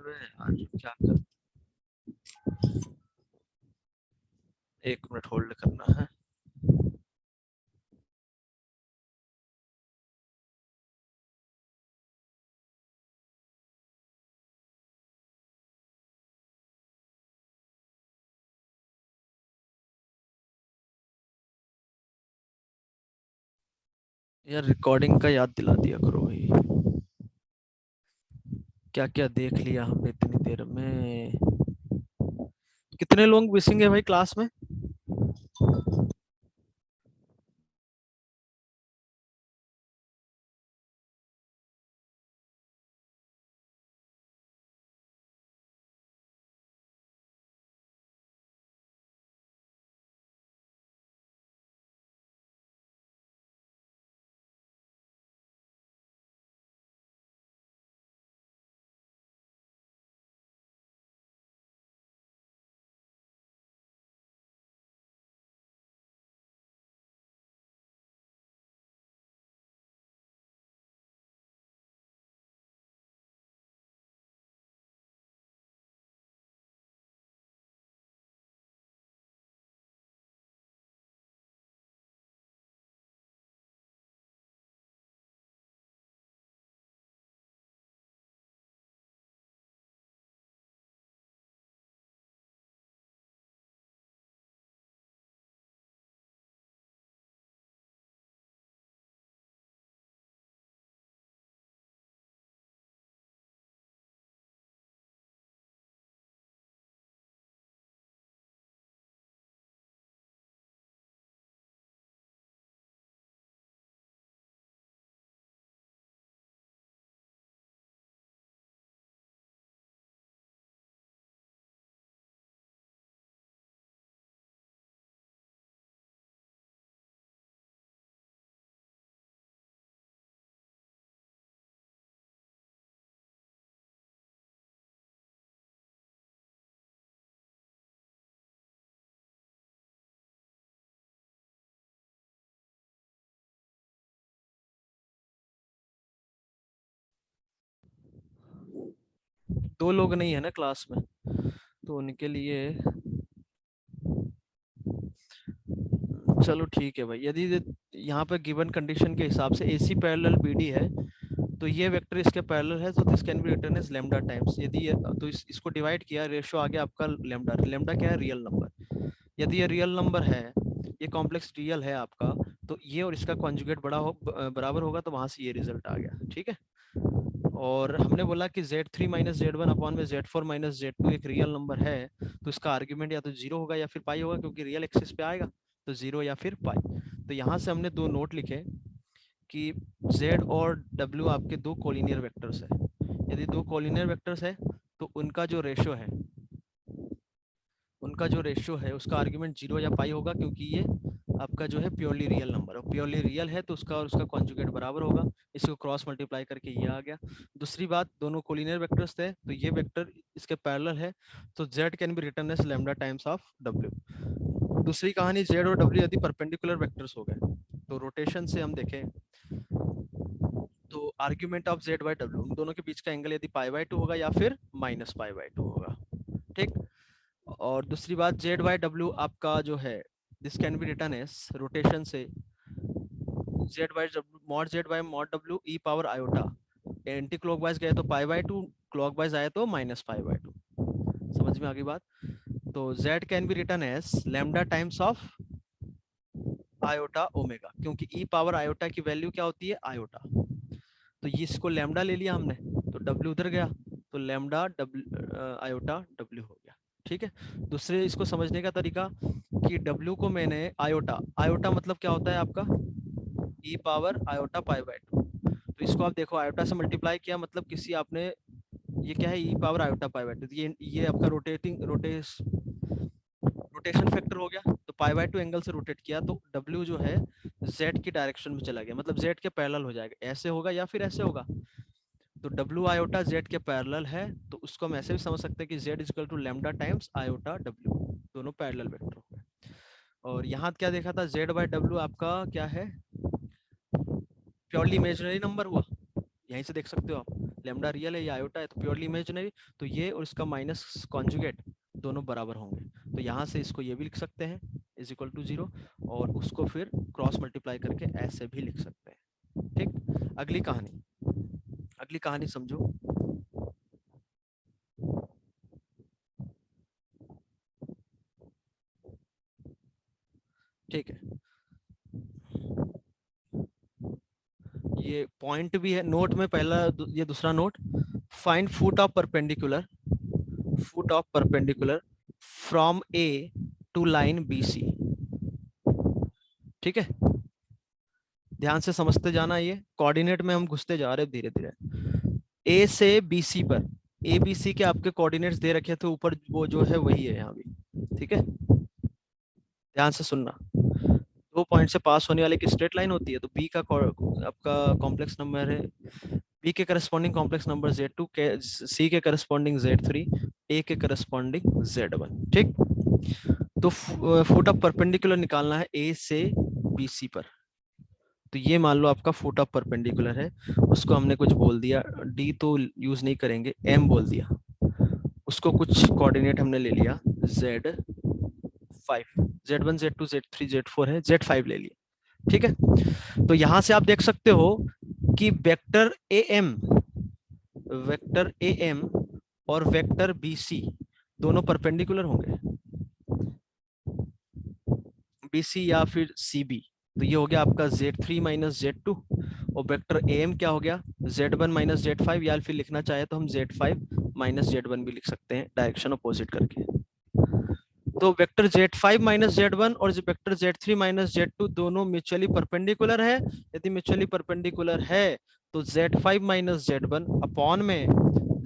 रहे हैं यार, क्या कर। एक मिनट होल्ड करना है। यार रिकॉर्डिंग का याद दिला दिया करो भाई। क्या क्या देख लिया हमने इतनी देर में। कितने लोग मिसिंग है भाई क्लास में? दो लोग नहीं है ना क्लास में, तो उनके लिए चलो ठीक है भाई। यदि यहाँ पे गिवन कंडीशन के हिसाब से AC पैरेलल BD है, तो ये वेक्टर इसके पैरेलल है, तो this can be written as lambda times. यदि ये तो इसको डिवाइड किया, रेशियो आ गया आपका लैम्डा। लैम्डा क्या है? Real number. यदि ये रियल नंबर है, ये कॉम्प्लेक्स रियल है आपका, तो ये और इसका कॉन्जुगेट बराबर होगा, तो वहां से ये रिजल्ट आ गया। ठीक है। और हमने बोला कि Z3 माइनस Z1 अपॉन में Z4 माइनस Z2 एक रियल नंबर है, तो इसका आर्ग्यूमेंट या तो जीरो होगा या फिर पाई होगा, क्योंकि रियल एक्सिस पे आएगा, तो जीरो या फिर पाई। तो यहाँ से हमने दो नोट लिखे कि Z और W आपके दो कोलिनियर वेक्टर्स है। यदि दो कोलिनियर वेक्टर्स है, तो उनका जो रेशियो है उसका आर्ग्यूमेंट जीरो या पाई होगा, क्योंकि ये आपका जो है प्योरली रियल नंबर है। प्योरली रियल है तो उसका और उसका कॉन्जुगेट बराबर होगा। इसको क्रॉस मल्टीप्लाई करके ये आ गया। दूसरी बात, दोनों कोलिनियर वेक्टर्स थे, तो ये वेक्टर इसके पैरेलल है, तो Z can be written as lambda times of W। दूसरी कहानी, Z और W यदि परपेंडिकुलर वेक्टर्स हो गए, तो रोटेशन से हम देखें तो आर्ग्यूमेंट ऑफ Z/W, उन दोनों के बीच का एंगल यदि π/2 होगा या फिर -π/2 होगा। ठीक। और दूसरी बात, Z/W आपका जो है, this can be written as rotation से Z/W mod Z by mod W e power iota. Anti clockwise गए तो π/2, क्लॉकवाइज आए तो -π/2। समझ में आ गई बात? तो Z can be written as lambda times of iota omega, क्योंकि e पावर आयोटा की वैल्यू क्या होती है? आयोटा। तो ये इसको लैम्डा ले लिया हमने, तो W उधर गया, तो लैम्डा आयोटा W हो गया। ठीक है। दूसरे इसको समझने का तरीका कि W को मैंने आयोटा, आयोटा मतलब क्या होता है आपका? e power iota π/2। तो इसको आप देखो, आयोटा से मल्टीप्लाई किया, मतलब किसी आपने, ये क्या है? e power iota π/2। ये आपका रोटेशन फैक्टर हो गया। तो π/2 एंगल से रोटेट किया, तो W जो है Z की डायरेक्शन में चला गया, मतलब Z के पैरेलल हो जाएगा। ऐसे होगा या फिर ऐसे होगा। तो W आयोटा Z के पैरेलल है, तो उसको हम ऐसे भी समझ सकते हैं कि Z equal to lambda times iota W, दोनों पैरेलल वेक्टर हो गए। और यहाँ क्या देखा था? Z/W आपका क्या है? प्योरली इमेजिनरी नंबर हुआ, यहीं से देख सकते हो आप। लेमडा रियल है या आयोटा है तो प्योरली इमेजिनरी, तो ये और इसका माइनस कॉन्जुगेट दोनों बराबर होंगे, तो यहाँ से इसको ये भी लिख सकते हैं इज इक्वल टू 0, और उसको फिर क्रॉस मल्टीप्लाई करके ऐसे भी लिख सकते हैं। ठीक, अगली कहानी समझो। ठीक है, ये पॉइंट भी है नोट में, पहला ये दूसरा note, find foot of perpendicular from A to line B C. ठीक है, ध्यान से समझते जाना, ये कोऑर्डिनेट में हम घुसते जा रहे हैं धीरे धीरे। ए से बी सी पर, ए बी सी के आपके कोऑर्डिनेट्स दे रखे थे ऊपर, वो जो है वही है यहाँ भी। ठीक है, ध्यान से सुनना, दो पॉइंट से पास होने वाले की स्ट्रेट लाइन होती है, तो बी का आपका कॉम्प्लेक्स नंबर है, बी के करस्पॉन्डिंग कॉम्प्लेक्स नंबर Z2, के सी के करस्पॉन्डिंग Z3, ए के करस्पॉन्डिंग Z1। ठीक, तो फुट ऑफ परपेंडिकुलर निकालना है ए से बी सी पर, तो ये मान लो आपका फुट ऑफ परपेंडिकुलर है, उसको हमने कुछ बोल दिया, डी तो यूज नहीं करेंगे, एम बोल दिया, उसको कुछ कोऑर्डिनेट हमने ले लिया Z5, Z1 Z2 Z3 Z4 है, Z5 ले लिया। ठीक है, तो यहां से आप देख सकते हो कि वेक्टर ए एम और वेक्टर बी सी दोनों परपेंडिकुलर होंगे, बी सी या फिर सी बी, तो ये हो गया आपका Z3 माइनस Z2, और वेक्टर ए एम क्या हो गया Z1 माइनस Z5, या फिर लिखना चाहे तो हम Z5 माइनस Z1 भी लिख सकते हैं डायरेक्शन अपोजिट करके। तो वेक्टर Z5 माइनस Z1 और वेक्टर Z3 माइनस Z2 दोनों म्यूचुअली परपेंडिकुलर है, यदि म्यूचुअली परपेंडिकुलर है तो Z5 माइनस Z1 अपॉन में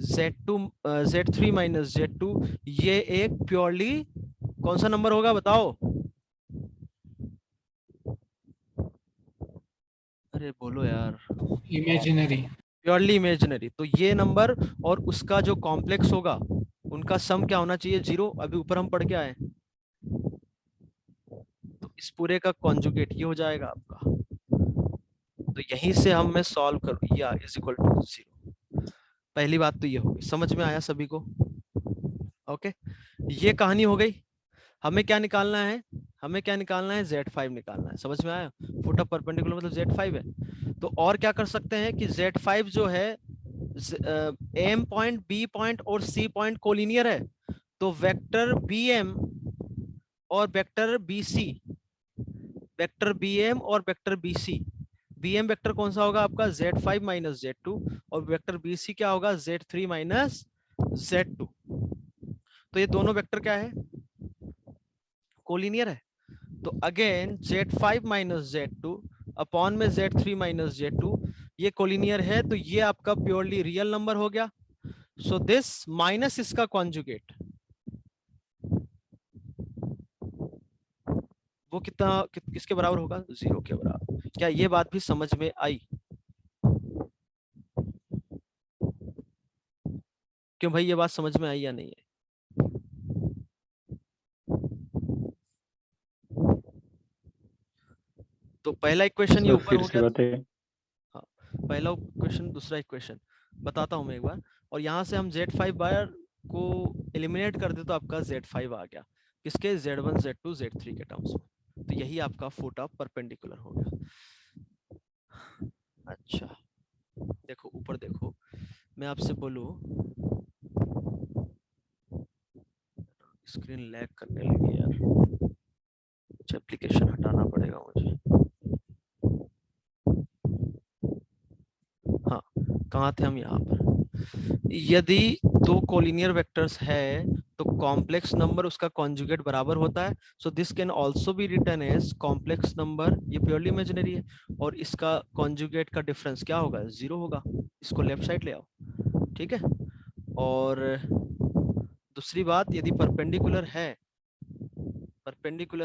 Z2 Z3 माइनस Z2, ये एक प्योरली कौन सा नंबर होगा बताओ? अरे बोलो यार, इमेजिनरी। प्योरली इमेजिनरी, तो ये नंबर और उसका जो कॉम्प्लेक्स होगा उनका सम क्या होना चाहिए? 0। अभी ऊपर हम पढ़ के आए, तो इस पूरे का कॉन्जुगेट ये हो जाएगा आपका, तो यहीं से हम मैं सॉल्व कर या इज इक्वल टू 0। पहली बात तो ये होगी, समझ में आया सभी को? ओके, ये कहानी हो गई। हमें क्या निकालना है? हमें क्या निकालना है? Z5 निकालना है। समझ में आया? फुट ऑफ परपेंडिकुलर मतलब Z5 है। तो और क्या कर सकते हैं कि Z5 जो है एम पॉइंट, बी पॉइंट और सी पॉइंट कोलिनियर है, तो वेक्टर BM और वेक्टर BC, वेक्टर BM और वेक्टर BC, BM वेक्टर कौन सा होगा आपका? Z5 माइनस Z2, और वेक्टर BC क्या होगा? Z3 minus Z2। तो ये दोनों वेक्टर क्या है? कोलिनियर है। तो again Z5 minus Z2 upon में Z3 माइनस Z2, ये कोलिनियर है, तो ये आपका प्योरली रियल नंबर हो गया। सो दिस माइनस इसका कॉन्जुगेट, वो किसके बराबर होगा? 0 के बराबर। क्या ये बात भी समझ में आई? क्यों भाई, ये बात समझ में आई या नहीं है? तो पहला इक्वेशन ये सर ऊपर फिर हो से गया। बताइए। हाँ, पहला इक्वेशन, दूसरा इक्वेशन बताता हूं मैं एक बार, और यहाँ से हम Z5 बार को एलिमिनेट कर दे तो आपका Z5 आ गया, किसके? Z1 Z2 Z3 के टर्म्स में। तो यही आपका फुट ऑफ परपेंडिकुलर हो गया। अच्छा, देखो ऊपर देखो, मैं आपसे बोलूं, स्क्रीन लैग करने लगी यार, एप्लीकेशन हटाना पड़ेगा मुझे। हाँ, कहाँ थे हम? यहाँ पर, यदि दो कोलिनियर वेक्टर्स है तो कॉम्प्लेक्स नंबर उसका कॉन्जुगेट बराबर होता है। So this can also be written as complex number, ये प्योरली इमेजिनरी है, और इसका कॉन्जुगेट का डिफरेंस क्या होगा? 0 होगा। इसको लेफ्ट साइड ले आओ। ठीक है, और दूसरी बात, यदि परपेंडिकुलर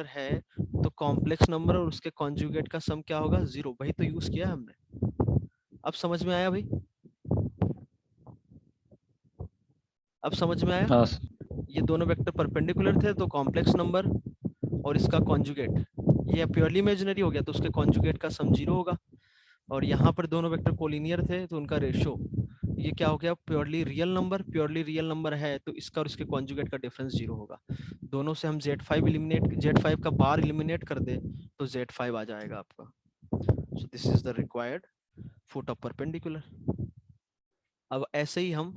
है तो कॉम्प्लेक्स नंबर और उसके कॉन्जुगेट का सम क्या होगा? 0। वही तो यूज किया हमने। अब समझ में आया भाई? अब समझ में आया? हाँ ये दोनों वेक्टर परपेंडिकुलर थे तो कॉम्प्लेक्स नंबर और इसका कॉन्जुगेट, ये प्योरली इमेजिनरी हो गया तो उसके कॉन्जुगेट का सम 0 होगा। और यहाँ पर दोनों वेक्टर कोलिनियर थे तो उनका रेशो ये क्या हो गया, purely real number. Purely real number है तो इसका और इसके कॉन्जुगेट का डिफरेंस 0 होगा। दोनों से हम Z5 का बार इलिमिनेट कर दे तो Z5 आ जाएगा आपका। सो this is the required foot of perpendicular. अब ऐसे ही हम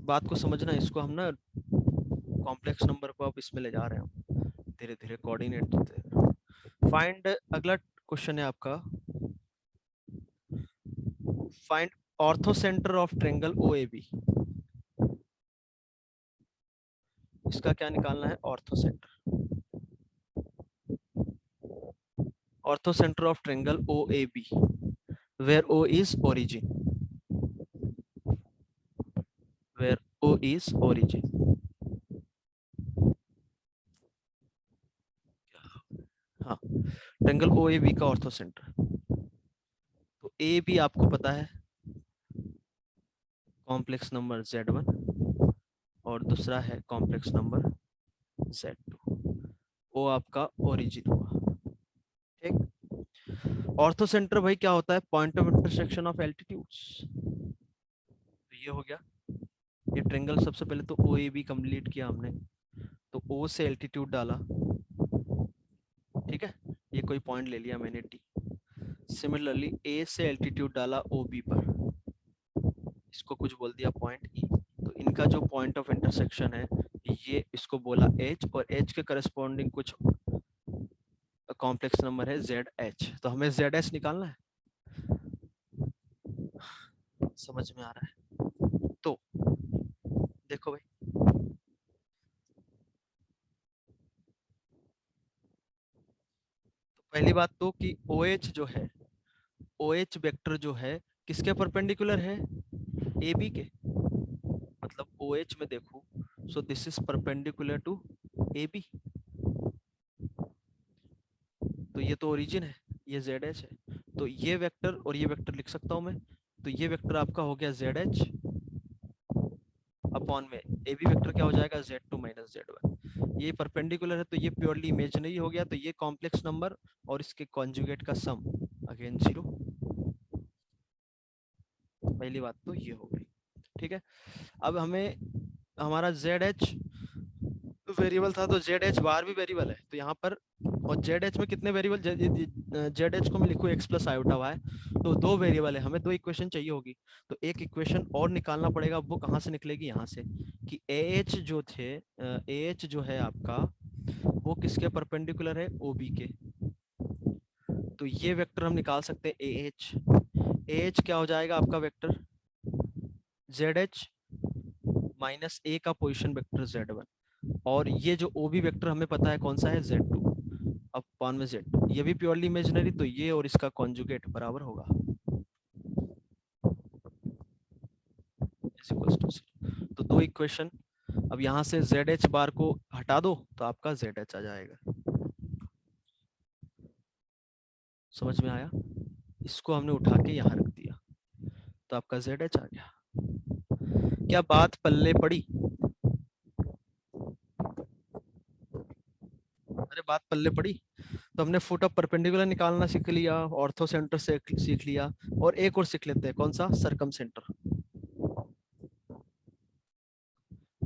बात को समझना, इसको हम ना कॉम्प्लेक्स नंबर को आप इसमें ले जा रहे हैं, धीरे धीरे कोऑर्डिनेट होते हैं। फाइंड, अगला क्वेश्चन है आपका, find ortho centre of triangle OAB। इसका क्या निकालना है, ortho centre. Ortho centre of triangle OAB where O is origin, where O is origin। हाँ, ट्रायंगल OAB का ऑर्थो सेंटर। तो ए बी आपको पता है कॉम्प्लेक्स नंबर Z1 और दूसरा है कॉम्प्लेक्स नंबर Z2। वो आपका ओरिजिन हुआ। ठीक, ऑर्थो सेंटर भाई क्या होता है, point of intersection of altitudes. तो ये हो गया, ये ट्रायंगल सबसे पहले तो OAB कंप्लीट किया हमने, तो O से एल्टीट्यूड डाला, ठीक है, ये कोई पॉइंट ले लिया मैंने T। सिमिलरली A से एल्टीट्यूड डाला OB पर, इसको कुछ बोल दिया पॉइंट E। तो इनका जो पॉइंट ऑफ इंटरसेक्शन है ये, इसको बोला H, और H के करस्पॉन्डिंग कुछ कॉम्प्लेक्स नंबर है ZH। तो हमें ZH निकालना है, समझ में आ रहा है? तो देखो भाई, तो पहली बात तो कि OH जो है, OH वेक्टर जो है किसके परपेंडिकुलर है, AB के। मतलब OH में देखो, so this is perpendicular to AB। तो ये तो ओरिजिन है, ये ZH है। तो ये वेक्टर और ये वेक्टर लिख सकता हूं मैं। तो ये वेक्टर आपका हो गया ZH अपॉन में AB वेक्टर क्या हो जाएगा, Z2 माइनस Z1। ये परपेंडिकुलर है तो ये प्योरली इमेजिनरी हो गया। तो ये कॉम्प्लेक्स नंबर और इसके कॉन्जुगेट का सम अगेन 0। पहली बात तो ये हो गई, ठीक है। अब हमें हमारा ZH वेरिएबल था तो ZH बार भी वेरिएबल है, तो यहाँ पर, और ZH में कितने वेरिएबल, ZH को मैं लिखूँ x प्लस आयोटा y, तो 2 वेरिएबल है, हमें 2 इक्वेशन चाहिए होगी। तो एक इक्वेशन और निकालना पड़ेगा, वो कहाँ से निकलेगी, यहाँ से, कि AH जो थे, AH जो है आपका, वो किसके परपेंडिकुलर है, OB के। तो ये वेक्टर हम निकाल सकते हैं AH। AH क्या हो जाएगा आपका वेक्टर, ZH माइनस A का पोजीशन वेक्टर Z1, और ये जो OB वेक्टर हमें पता है कौन सा है, Z2 अपॉन में Z2। ये भी प्योरली इमेजिनरी, तो ये और इसका कॉन्जुगेट बराबर होगा, तो 2 इक्वेशन। अब यहाँ से ZH बार को हटा दो तो आपका ZH आ जाएगा। समझ में आया? इसको हमने उठा के यहाँ रख दिया तो आपका ZH आ गया। क्या बात पल्ले पड़ी? अरे बात पल्ले पड़ी। तो हमने फुट ऑफ परपेंडिकुलर निकालना सीख लिया, ऑर्थो सेंटर से सीख लिया, और एक और सीख लेते हैं, कौन सा, सरकम सेंटर।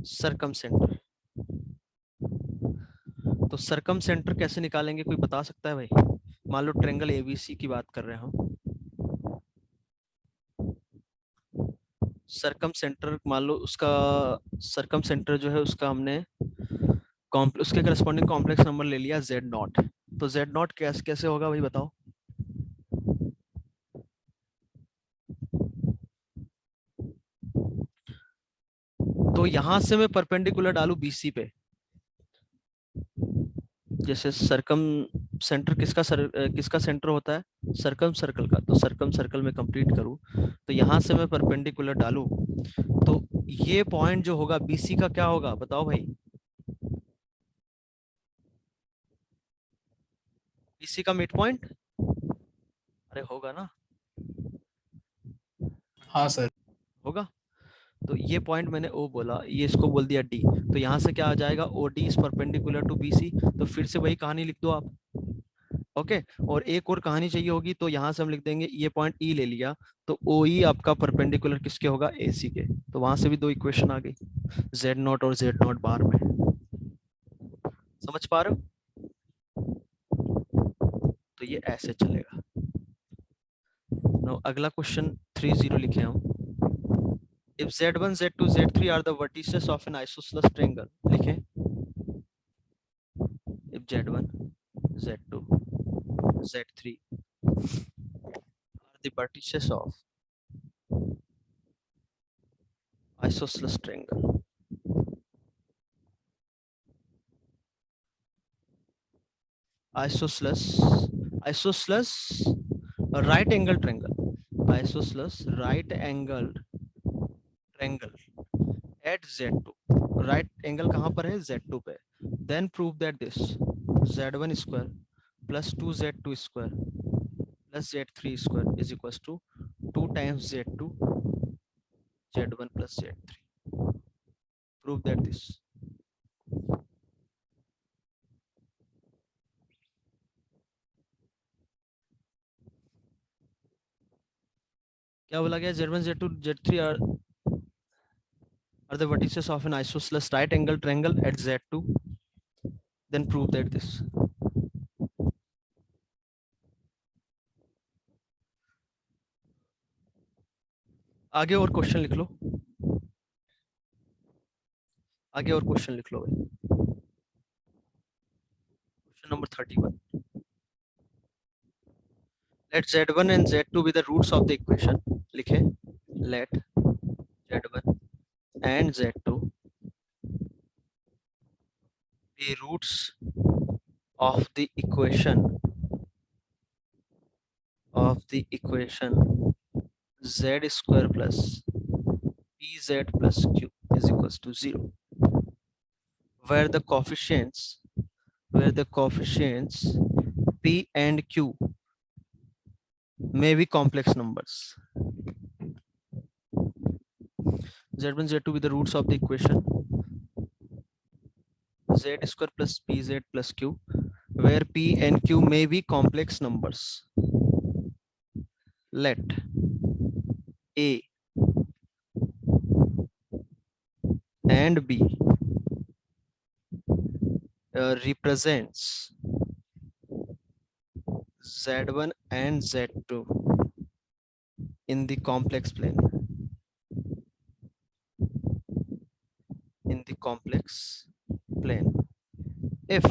सरकम सेंटर, तो सरकम सेंटर कैसे निकालेंगे, कोई बता सकता है भाई? मान लो ट्रायंगल ABC की बात कर रहे हैं हम, सरकम सेंटर मान लो, उसका सरकम सेंटर जो है उसका हमने उसके करस्पॉन्डिंग कॉम्प्लेक्स नंबर ले लिया Z0। तो Z0 कैसे कैसे होगा भाई बताओ? तो यहां से मैं परपेंडिकुलर डालू BC पे, जैसे सरकम सेंटर किसका सेंटर होता है, सरकम सर्कल का। तो सरकम सर्कल में कंप्लीट करूं तो यहां से मैं परपेंडिकुलर डालू तो ये पॉइंट जो होगा BC का क्या होगा बताओ भाई? BC का मिड पॉइंट, अरे होगा ना? हाँ सर। होगा। तो ये पॉइंट मैंने O बोला, ये इसको बोल दिया D। तो यहाँ से क्या आ जाएगा, OD is perpendicular to BC। तो फिर से वही कहानी लिख दो आप, ओके। और एक और कहानी चाहिए होगी तो यहाँ से हम लिख देंगे, ये पॉइंट E ले लिया तो ओ ई आपका परपेंडिकुलर किसके होगा, ए सी के। तो वहां से भी दो इक्वेशन आ गई, जेड नॉट और जेड नॉट बार में। समझ पा रहे हो? तो ये ऐसे चलेगा। Now, अगला क्वेश्चन 30 लिखे हम। If Z1, Z2, Z3 are the vertices of an isosceles triangle, लिखे। इफ Z1, Z2, Z3 are the vertices of isosceles triangle, isosceles, isosceles right angle triangle, isosceles right angled triangle at Z2, right angle कहाँ पर है, Z2 पे। then prove that this Z1 square plus 2Z2 square plus Z3 square is equals to 2 times Z2 Z1 plus Z3। prove that this। क्या बोला गया, Z1 Z2 Z3 are the vertices of an isosceles right angle triangle at Z2, then prove that this। आगे और question लिख लो, आगे और question लिख लो भाई। Question number 31। let Z1 and Z2 be the roots of the equation, लिखे। let Z1 and Z2 be roots of the equation z square plus pz plus q is equals to 0, where the coefficients p and q may be complex numbers। Z1 Z2 be the roots of the equation z square plus pz plus q, where p and q may be complex numbers। let a and b represents Z1 and Z2 in the complex plane, if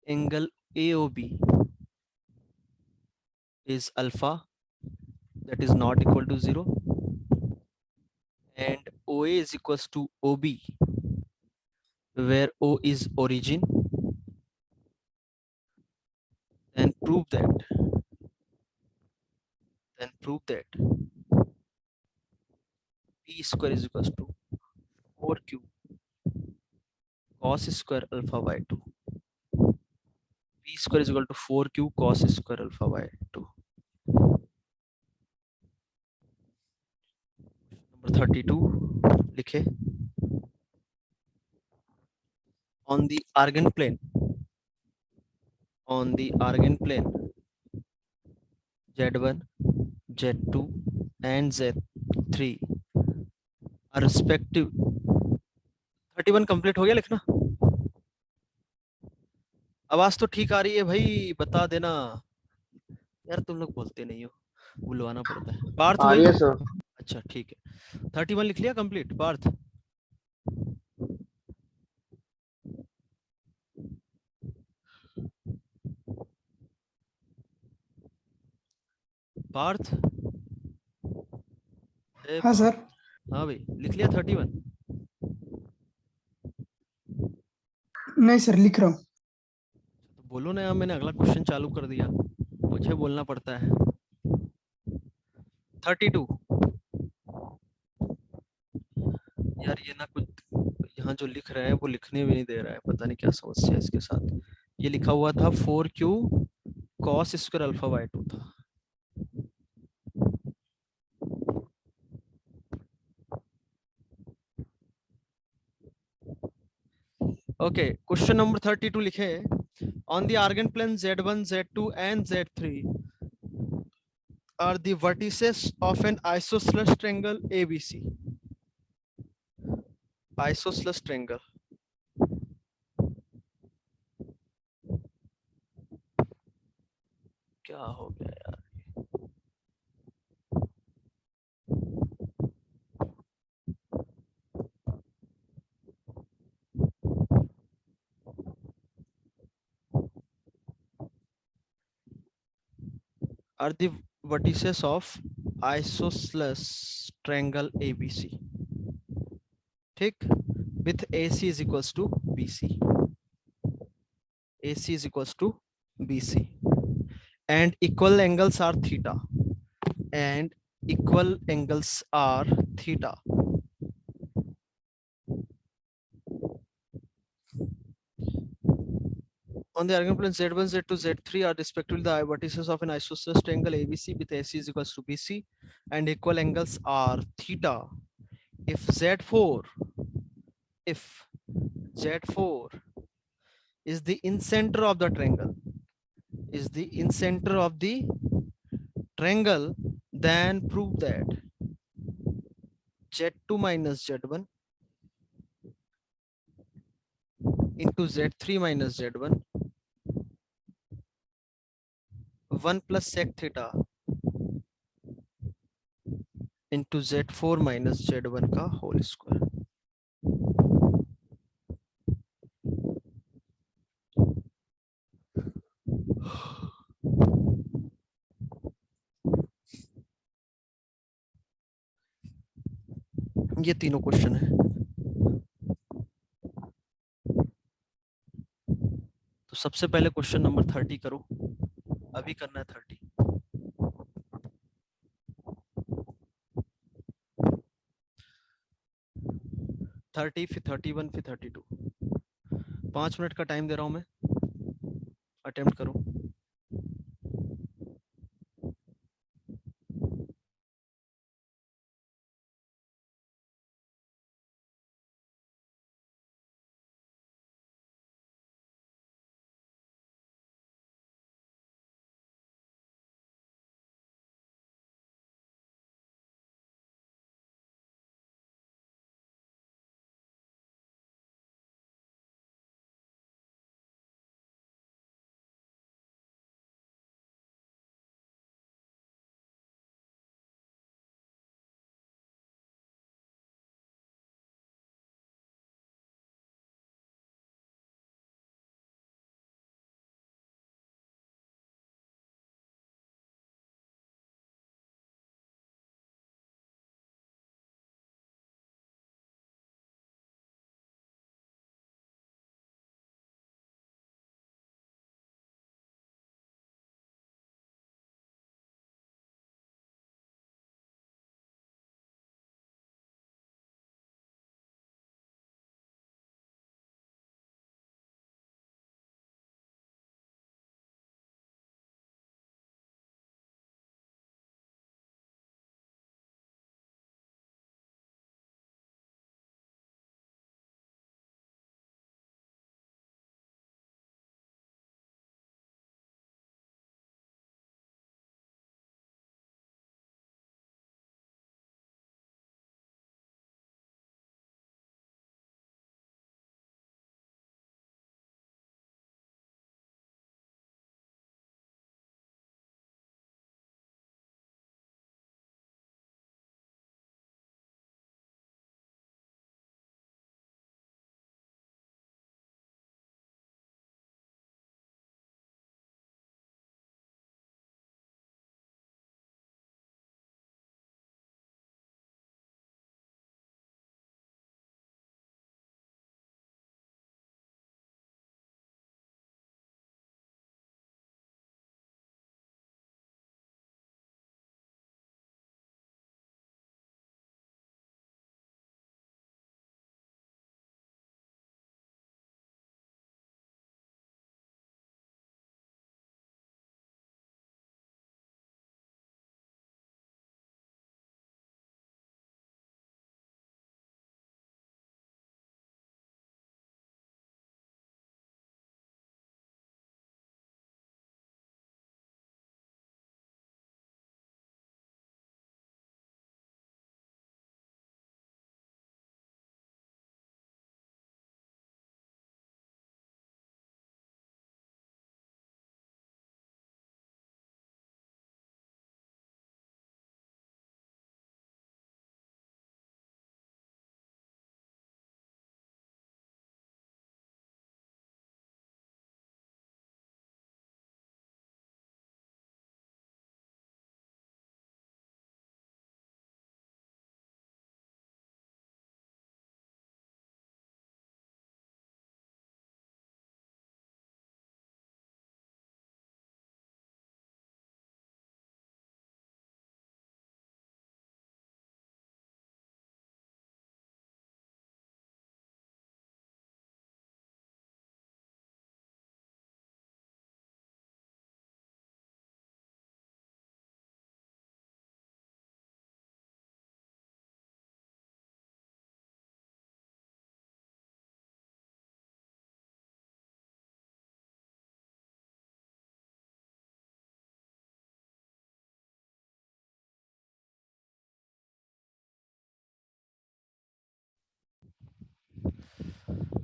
angle AOB is alpha, that is not equal to 0, and OA is equals to OB, where O is origin, then prove that P square is equals to 4Q cos square alpha by 2, P square is equal to 4Q cos square alpha by 2। number 32 लिखे। on the Argand plane Z1, Z2 and Z3 are respective। 31 complete हो गया लिखना। आवाज तो ठीक आ रही है भाई, बता देना यार, तुम लोग बोलते नहीं हो, बुलवाना पड़ता है। पार्थ आ भाई, रही है सर। अच्छा ठीक है। 31 लिख लिया कंप्लीट पार्थ? पार्थ हाँ पार्थ, सर। हाँ भाई लिख लिया 31? नहीं सर, लिख रहा हूँ। तो बोलो ना यार, मैंने अगला क्वेश्चन चालू कर दिया, मुझे बोलना पड़ता है। 32 यार, ये ना कुछ यहाँ जो लिख रहा है वो लिखने भी नहीं दे रहा है, पता नहीं क्या समस्या है इसके साथ। ये लिखा हुआ था 4Q cos square alpha by 2 था। ओके, क्वेश्चन नंबर 32 लिखे, on the Argand plane Z1, Z2 and Z3 are the vertices of an isosceles triangle ABC. Isosceles triangle. क्या हो गया यार? Are the vertices of isosceles triangle ABC. ठीक, with AC is equals to BC. AC is equals to BC and equal angles are theta and equal angles are theta. On the argand plane Z1, Z2, Z3 are respectively the vertices of an isosceles triangle ABC with AC is equals to BC and equal angles are theta. If Z4 is the incenter of the triangle, then prove that Z2 minus Z1 into Z3 minus Z1 1 plus sec theta into Z4 minus Z1 का whole square. ये तीनों question है. तो सबसे पहले question number 30 करो. अभी करना है 30. 30 फिर 31 फिर 32. 5 मिनट का टाइम दे रहा हूं मैं. अटेम्प्ट करो.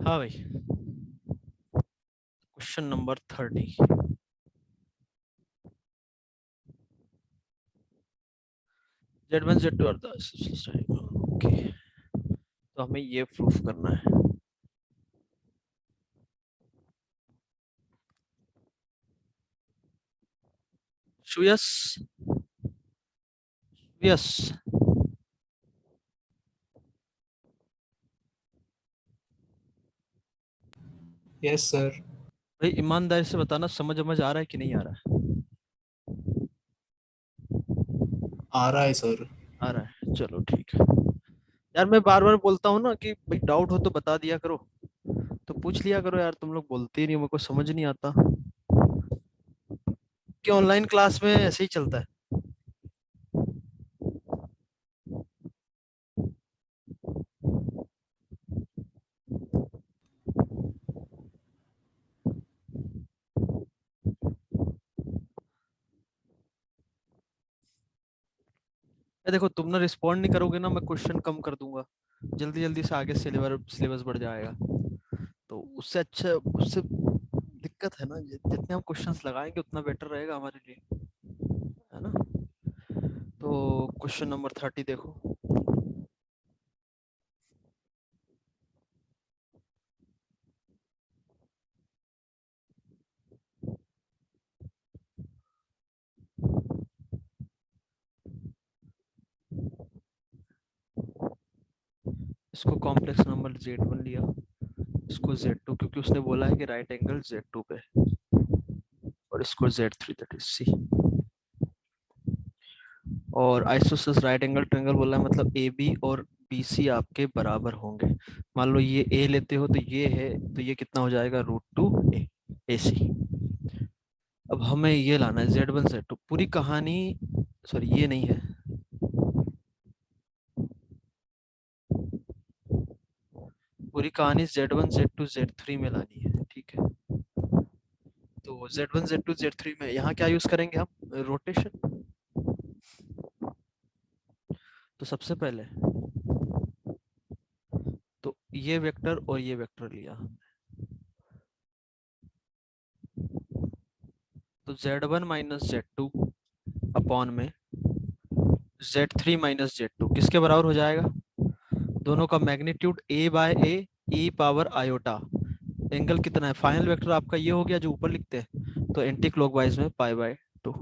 हाँ भाई, क्वेश्चन नंबर 30। Z1 Z2 और ओके, तो हमें ये प्रूफ करना है। Yes yes yes sir. भाई ईमानदारी से बताना, समझ समझ आ रहा है कि नहीं आ रहा है? आ रहा है सर। आ रहा है, चलो ठीक है। यार मैं बार बार बोलता हूँ ना कि भाई डाउट हो तो बता दिया करो, तो पूछ लिया करो यार, तुम लोग बोलते ही नहीं, मेरे को समझ नहीं आता कि ऑनलाइन क्लास में ऐसे ही चलता है। देखो तुम ना रिस्पॉन्ड नहीं करोगे ना, मैं क्वेश्चन कम कर दूंगा, जल्दी जल्दी से आगे सिलेबस बढ़ जाएगा। तो उससे अच्छा, उससे दिक्कत है ना, जितने हम क्वेश्चंस लगाएंगे उतना बेटर रहेगा हमारे लिए, है ना। तो क्वेश्चन नंबर 30 देखो। इसको कॉम्प्लेक्स नंबर Z1 लिया, इसको Z2, क्योंकि उसने बोला है कि राइट एंगल Z2 पे, और इसको Z3 दैट इज C। और आइसोसेलेस राइट एंगल ट्रायंगल बोला है, मतलब AB और BC आपके बराबर होंगे। मान लो ये A लेते हो तो ये है, तो ये कितना हो जाएगा, √2A AC। अब हमें ये लाना है Z1 Z2, पूरी कहानी, सॉरी ये नहीं है, पूरी कहानी Z1 Z2 Z3 में लानी है, ठीक है। तो Z1 Z2 Z3 में यहाँ क्या यूज करेंगे हम, रोटेशन। तो सबसे पहले तो ये वेक्टर और ये वेक्टर लिया हमने, तो Z1 माइनस Z2 अपॉन में Z3 माइनस Z2 किसके बराबर हो जाएगा, दोनों का magnitude A by A e power iota. Angle कितना है, फाइनल वेक्टर आपका ये हो गया जो ऊपर लिखते हैं, तो एंटी क्लॉकवाइज में π/2,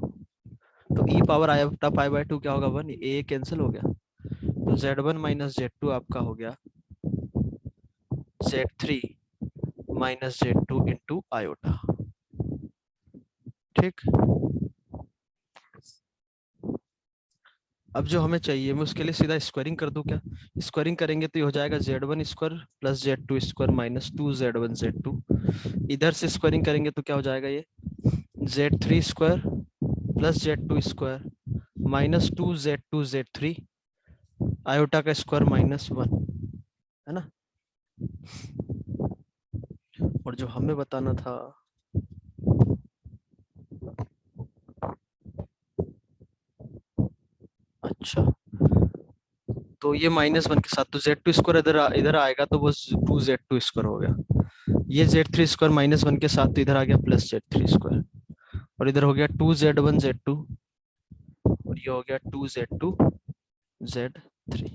तो e पावर आयोटा π/2 क्या होगा, 1, A कैंसिल हो गया, तो Z1 माइनस Z2 आपका हो गया Z3 minus Z2 into iota, ठीक। अब जो हमें चाहिए, मैं उसके लिए सीधा स्क्वायरिंग कर दूं क्या, स्क्वायरिंग करेंगे तो ये हो जाएगा Z1 square plus Z2 square minus 2Z1 Z2। इधर से स्क्वायरिंग करेंगे तो क्या हो जाएगा, ये Z3 square plus Z2 square minus 2Z2 Z3 iota का स्क्वायर -1, है ना। और जो हमें बताना था, अच्छा, तो ये -1 के साथ तो Z2 स्क्वायर इधर इधर आएगा, तो वो 2Z2 स्क्वायर हो गया। ये Z3 स्क्वायर -1 के साथ तो इधर आ गया प्लस Z3 स्क्वायर, और इधर हो गया 2Z1 Z2, और ये हो गया 2Z2 Z3।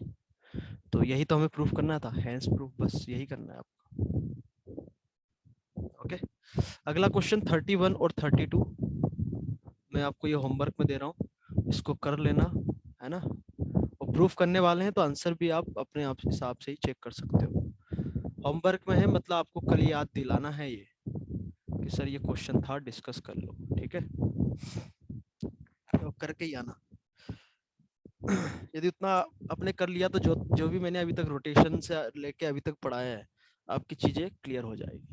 तो यही तो हमें प्रूफ करना था, हैंस प्रूफ, बस यही करना है आपको। ओके, अगला क्वेश्चन 31 और 32 मैं आपको ये होमवर्क में दे रहा हूँ, इसको कर लेना, है ना। और प्रूफ करने वाले हैं तो आंसर भी आप अपने आप हिसाब से ही चेक कर सकते हो। होमवर्क में है मतलब आपको कल याद दिलाना है ये कि सर ये क्वेश्चन था, डिस्कस कर लो, ठीक है, तो करके ही आना। यदि उतना आपने कर लिया तो जो जो भी मैंने अभी तक रोटेशन से लेके अभी तक पढ़ाया है, आपकी चीजें क्लियर हो जाएगी।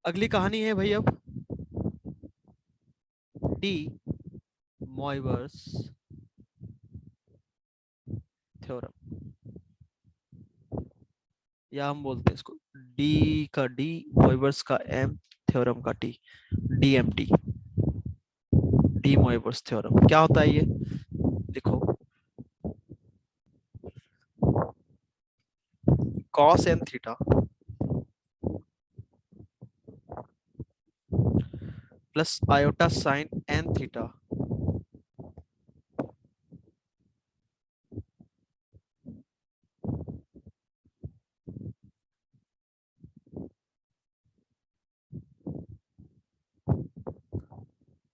अगली कहानी है भाई अब डी मॉइवर्स थ्योरम, या हम बोलते हैं इसको डी का डी, मॉइवर्स का एम, थ्योरम का टी, डीएमटी, डी मॉइवर्स थ्योरम। क्या होता है ये, देखो cos n theta plus iota sin n theta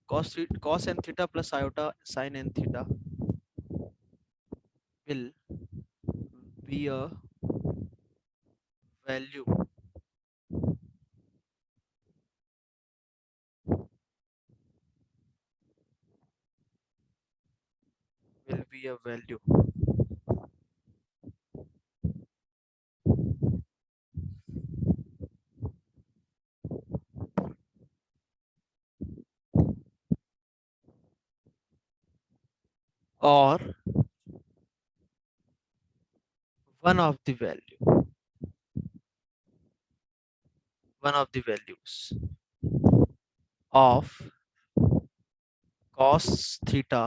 cos n theta plus iota sin n theta will be a value will be a value or one of the values of cos theta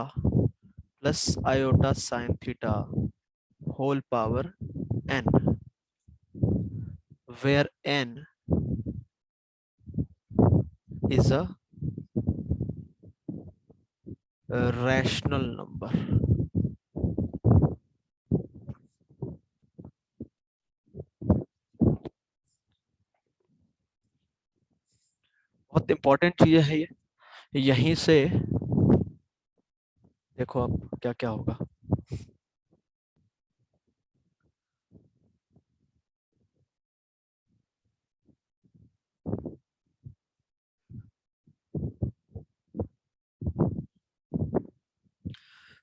plus iota sin theta whole power n, where n is a rational number. बहुत important चीज है ये, यहीं से देखो अब क्या क्या होगा।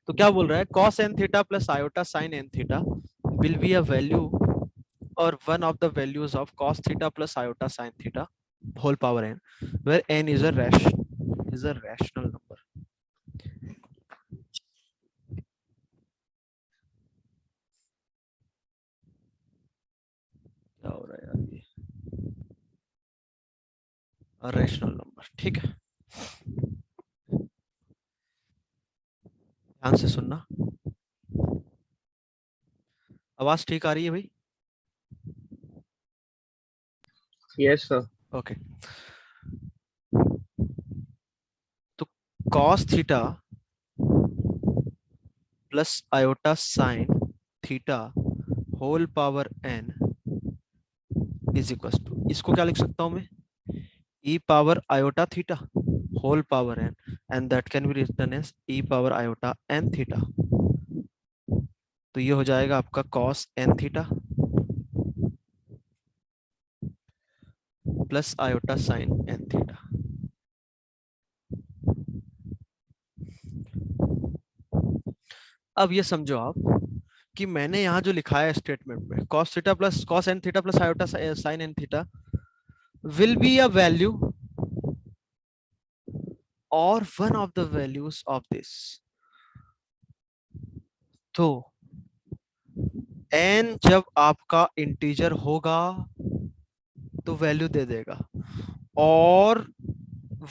तो क्या बोल रहा है, cos n theta plus iota sin n theta will be a value or one of the values of cos theta plus iota sin theta whole power n, where n is a rational number. क्या हो रहा है यार ये, rational number. ठीक है, ध्यान से सुनना। आवाज ठीक आ रही है भाई? Yes sir. ओके, तो cos theta plus iota sine theta whole power n is equal to, इसको क्या लिख सकता हूं मैं, e power iota theta whole power n, and that can be written as e power iota n theta. तो ये हो जाएगा आपका cos n theta plus iota sine n theta. अब ये समझो आप कि मैंने यहाँ जो लिखा है स्टेटमेंट में, cos theta plus cos n theta plus iota sine n theta will be a value or one of the values of this। तो n जब आपका इंटीजर होगा तो वैल्यू दे देगा, और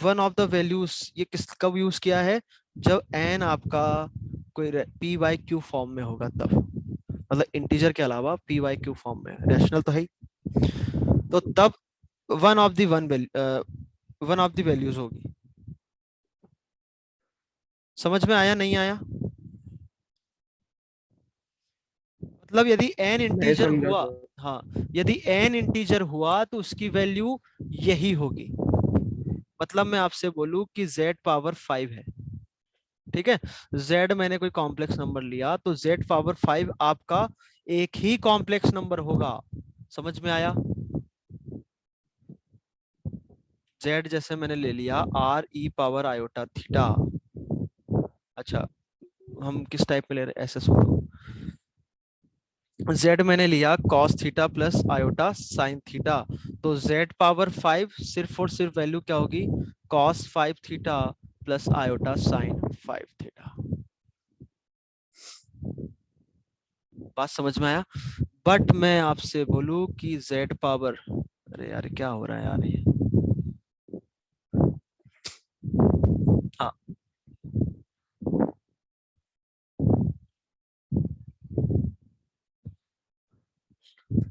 वन ऑफ द वैल्यूज ये किस कब यूज किया है, जब n आपका कोई पी वाई क्यू फॉर्म में होगा तब, मतलब इंटीजर के अलावा पी वाई क्यू फॉर्म में, रैशनल तो है ही, तो तब वन ऑफ द वैल्यूज होगी। समझ में आया नहीं आया? मतलब यदि n इंटीजर हुआ, हाँ यदि n इंटीजर हुआ तो उसकी वैल्यू यही होगी। मतलब मैं आपसे बोलूं कि z पावर 5 है, ठीक है, z मैंने कोई कॉम्प्लेक्स नंबर लिया तो z पावर 5 आपका एक ही कॉम्प्लेक्स नंबर होगा। समझ में आया? z जैसे मैंने ले लिया r e power iota theta. अच्छा, हम किस टाइप में ले रहे हैं, ऐसे सुनो, z मैंने लिया cos theta plus iota sine theta, तो z पावर 5 सिर्फ और सिर्फ वैल्यू क्या होगी, cos 5 theta plus iota sign 5 theta. बात समझ में आया? बट मैं आपसे बोलूं कि z पावर, अरे यार क्या हो रहा है यार ये, हाँ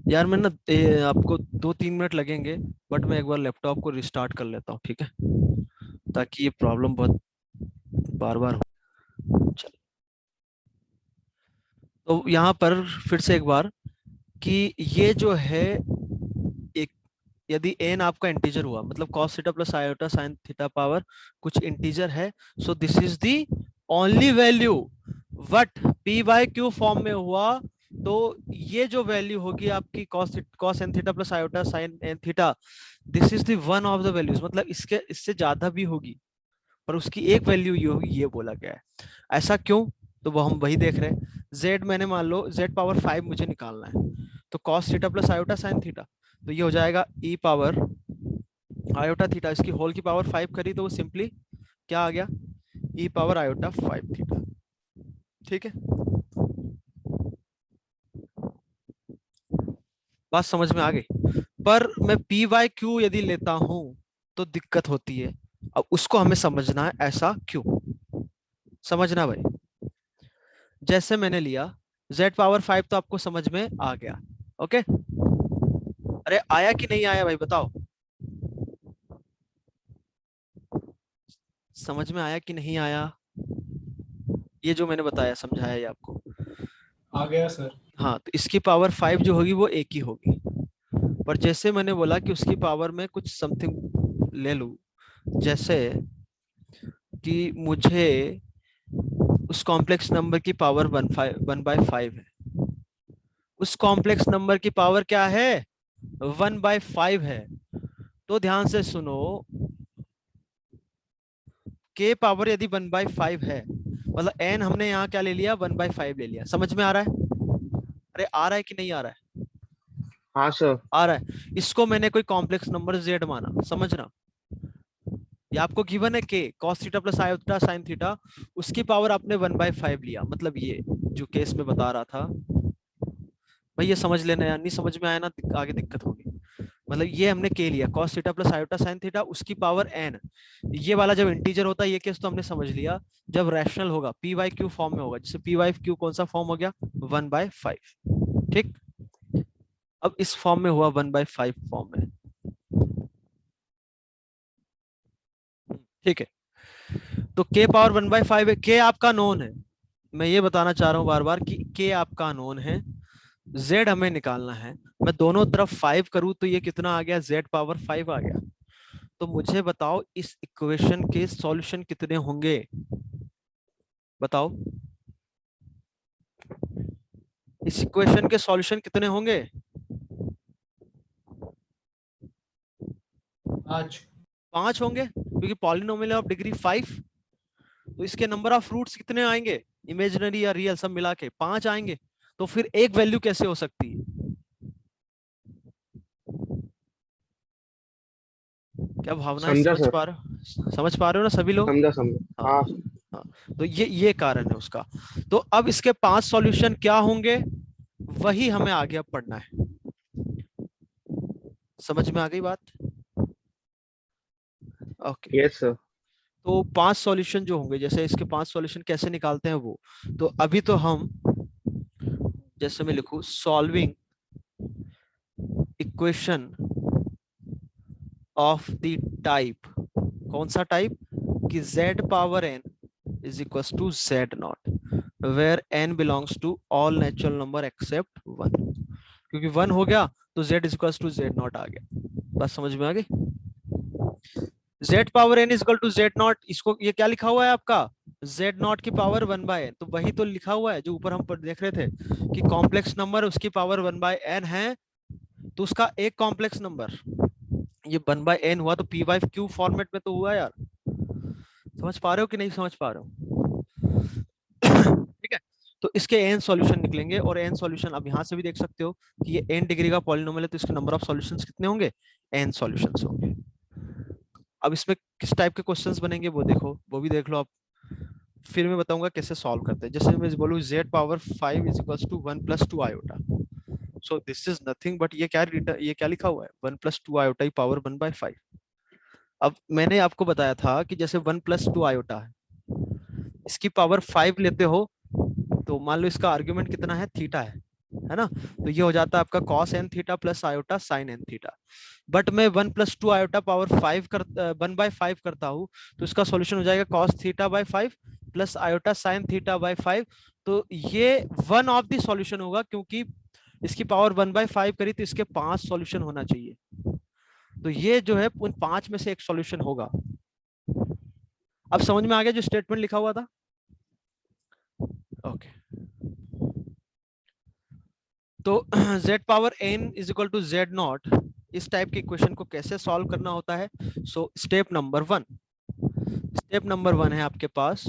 यार मैं ना आपको 2-3 मिनट लगेंगे, बट मैं एक बार लैपटॉप को रिस्टार्ट कर लेता हूँ, ठीक है, ताकि ये प्रॉब्लम बहुत बार बार हो। चल, तो यहाँ पर फिर से एक बार कि ये जो है, एक, यदि n आपका इंटीजर हुआ, मतलब cos theta plus iota sin theta power कुछ इंटीजर है, so this is the only value. But p by q form में हुआ तो ये जो वैल्यू होगी आपकी cos n theta plus iota sin n theta, this is the one of the values, मतलब इसके इससे ज्यादा भी होगी, पर उसकी एक वैल्यू ये होगी, ये बोला गया है। ऐसा क्यों? तो वो हम वही देख रहे हैं। z मैंने मान लो z पावर 5 मुझे निकालना है, तो cos theta plus iota sin theta, तो ये हो जाएगा e पावर आयोटा थीटा, इसकी होल की पावर 5 करी तो वो सिंपली क्या आ गया, e पावर आयोटा 5 थीटा। ठीक है, बात समझ में आ गई। पर मैं p बाय क्यू यदि लेता हूं तो दिक्कत होती है। अब उसको हमें समझना है, ऐसा क्यों समझना भाई। जैसे मैंने लिया z पावर 5 तो आपको समझ में आ गया, ओके। अरे आया कि नहीं आया भाई बताओ, समझ में आया कि नहीं आया, ये जो मैंने बताया समझाया ये आपको। आ गया सर। हाँ, तो इसकी पावर 5 जो होगी वो एक ही होगी, पर जैसे मैंने बोला कि उसकी पावर में कुछ समथिंग ले लूं, जैसे कि मुझे उस कॉम्प्लेक्स नंबर की पावर 1/5 है, उस कॉम्प्लेक्स नंबर की पावर क्या है, 1/5 है। तो ध्यान से सुनो, के पावर यदि 1/5 है, मतलब n हमने यहाँ क्या ले लिया, 1/5 ले लिया। समझ में आ रहा है? अरे आ रहा है कि नहीं आ रहा है? हाँ सर। आ रहा है। इसको मैंने कोई कॉम्प्लेक्स नंबर z माना, समझना। ये आपको गिवन है के cos theta plus iota sin theta, उसकी पावर आपने 1/5 लिया, मतलब ये जो केस में बता रहा था भाई, ये समझ लेना यार, नहीं समझ में आया ना आगे दिक्कत होगी। मतलब ये हमने के लिया cos theta plus iota sin theta, उसकी पावर n, ये वाला जब इंटीजर होता है ये केस तो हमने समझ लिया। जब रैशनल होगा p बाई क्यू फॉर्म में होगा, जैसे p बाई क्यू कौन सा फॉर्म हो गया, 1/5। ठीक, अब इस फॉर्म में हुआ 1/5 फॉर्म में, ठीक है। तो k पावर 1/5 है, k आपका नोन है, मैं ये बताना चाह रहा हूं बार बार कि k आपका नोन है, z हमें निकालना है। मैं दोनों तरफ 5 करूं तो ये कितना आ गया, z पावर 5 आ गया। तो मुझे बताओ इस इक्वेशन के सॉल्यूशन कितने होंगे, बताओ इस इक्वेशन के सॉल्यूशन कितने होंगे। आज 5 होंगे, क्योंकि पॉलिनोमियल ऑफ डिग्री 5, तो इसके नंबर ऑफ रूट्स कितने आएंगे, इमेजिनरी या रियल सब मिला के 5 आएंगे। तो फिर एक वैल्यू कैसे हो सकती है, क्या भावना है, समझा समझ सर। पा रहे हो, समझ पा रहे हो ना सभी लोग? समझा समझा हाँ हाँ। हाँ, तो ये कारण है उसका। तो अब इसके 5 सॉल्यूशन क्या होंगे, वही हमें आगे अब पढ़ना है। समझ में आ गई बात? Okay, yes sir. तो 5 सॉल्यूशन जो होंगे, जैसे इसके 5 सॉल्यूशन कैसे निकालते हैं वो, तो अभी तो हम, जैसे मैं लिखूं solving equation of the type, कौन सा टाइप, कि z power n is equals to z0, where n belongs to all natural number except 1, क्योंकि 1 हो गया तो z is equals to z0 आ गया। बात समझ में आ गई? z power n is equal to z0, इसको ये क्या लिखा हुआ है आपका, z0 की पावर 1/n, तो वही तो लिखा हुआ है जो ऊपर हम देख रहे थे कि कॉम्प्लेक्स नंबर उसकी पावर 1/n है, तो उसका एक कॉम्प्लेक्स नंबर ये 1/n हुआ, तो p बाई q फॉर्मेट में तो हुआ यार। समझ पा रहे हो कि नहीं समझ पा रहे हो? ठीक है, तो इसके n सॉल्यूशन निकलेंगे, और n सॉल्यूशन अब यहां से भी देख सकते हो कि ये n डिग्री का पॉलिनोमियल है, तो इसके नंबर ऑफ सॉल्यूशंस कितने होंगे, n सॉल्यूशंस होंगे। अब इसमें किस टाइप के क्वेश्चंस बनेंगे वो देखो, वो भी देख लो आप, फिर मैं बताऊंगा कैसे सॉल्व करते हैं। जैसे मैं बोलूं z power 5 is equals to 1 + 2 iota, so this is nothing but ये क्या लिखा हुआ है, 1 + 2 आयोटा की पावर 1/5। अब मैंने आपको बताया था कि जैसे 1 + 2 आयोटा है, इसकी पावर 5 लेते हो तो मान लो इसका आर्गुमेंट कितना है, थीटा है, है ना। तो ये हो जाता है आपका cos n theta plus iota sin n theta. But मैं 1 + 2 आयोटा पावर 5 कर 1/5 करता हूँ, तो इसका सॉल्यूशन हो जाएगा cos theta by 5 plus iota sin theta by 5। तो ये वन ऑफ द सॉल्यूशन होगा, क्योंकि इसकी पावर 1/5 करी तो इसके 5 सॉल्यूशन होना चाहिए। तो ये जो है उन 5 में से एक सॉल्यूशन होगा। अब समझ में आ गया जो स्टेटमेंट लिखा हुआ था? ओके। तो z power n is equal to z naught, इस टाइप के इक्वेशन को कैसे सॉल्व करना होता है? So step number 1, step number 1 है आपके पास,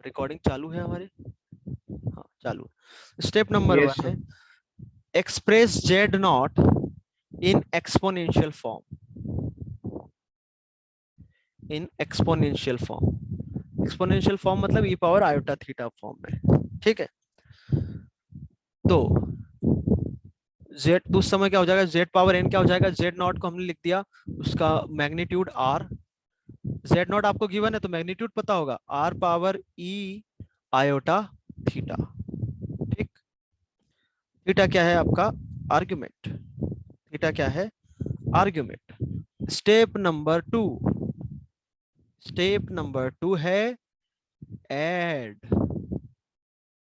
रिकॉर्डिंग चालू है हमारी? हाँ चालू है। Step number Yes, 1 sir. है express z not in exponential form, in exponential form. Exponential form मतलब e power iota theta form में, ठीक है। तो z तो उस समय क्या हो जाएगा, z पावर n क्या हो जाएगा, z नॉट को हमने लिख दिया उसका मैग्नीट्यूड r, z नॉट आपको गिवन है तो मैग्नीट्यूड पता होगा, r power e iota theta, ठीक। थीटा क्या है आपका आर्ग्यूमेंट, थीटा क्या है argument. Step number 2, step number 2 है ऐड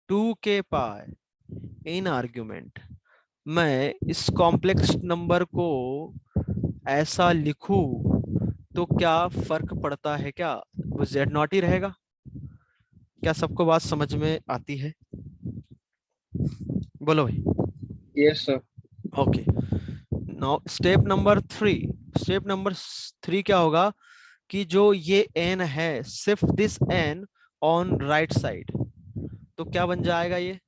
2k पाई इन आर्ग्यूमेंट। मैं इस कॉम्प्लेक्स नंबर को ऐसा लिखूं तो क्या फर्क पड़ता है? क्या वो z नॉट ही रहेगा? क्या सबको बात समझ में आती है? बोलो भाई। Yes, sir. Okay, now step number 3, step number 3 क्या होगा कि जो ये n है, सिर्फ this n on right side, तो क्या बन जाएगा ये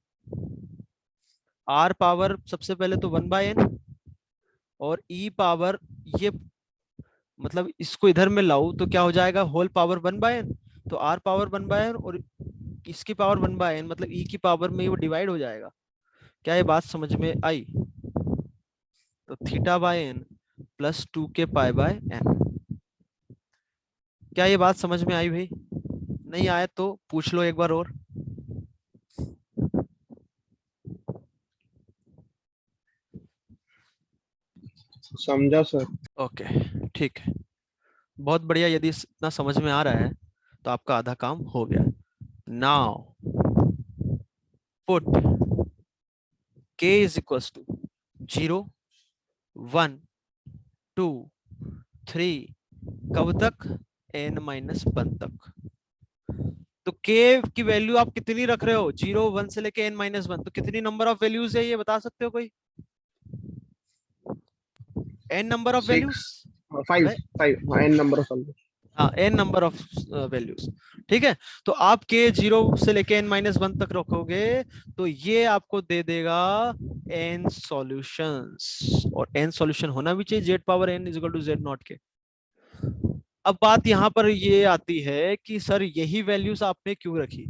r पावर सबसे पहले तो 1/n और e पावर, ये मतलब इसको इधर में लाऊं तो क्या हो जाएगा होल पावर 1/n, तो r पावर 1/n और इसकी पावर 1/n मतलब e की पावर में वो डिवाइड हो जाएगा। क्या ये बात समझ में आई? तो theta bye n plus 2k pi by n। क्या ये बात समझ में आई भाई? नहीं आया तो पूछ लो एक बार और। समझा सर। ओके ठीक है, बहुत बढ़िया। यदि इतना समझ में आ रहा है तो आपका आधा काम हो गया। Now put k is equal to 0 1 2 3 कब तक? n-1 तक। तो k की वैल्यू आप कितनी रख रहे हो? 0 1 से लेके n-1, तो कितनी नंबर ऑफ वैल्यूज है ये बता सकते हो कोई? n नंबर ऑफ 6, वैल्यूज 5, है? 5. N number of something. हाँ n नंबर ऑफ वैल्यूज, ठीक है। तो आप k 0 से लेके n-1 तक रखोगे तो ये आपको दे देगा n सॉल्यूशंस, और n सॉल्यूशन होना भी चाहिए z power n is equal to z naught के। अब बात यहाँ पर ये आती है कि सर यही वैल्यूज आपने क्यों रखी?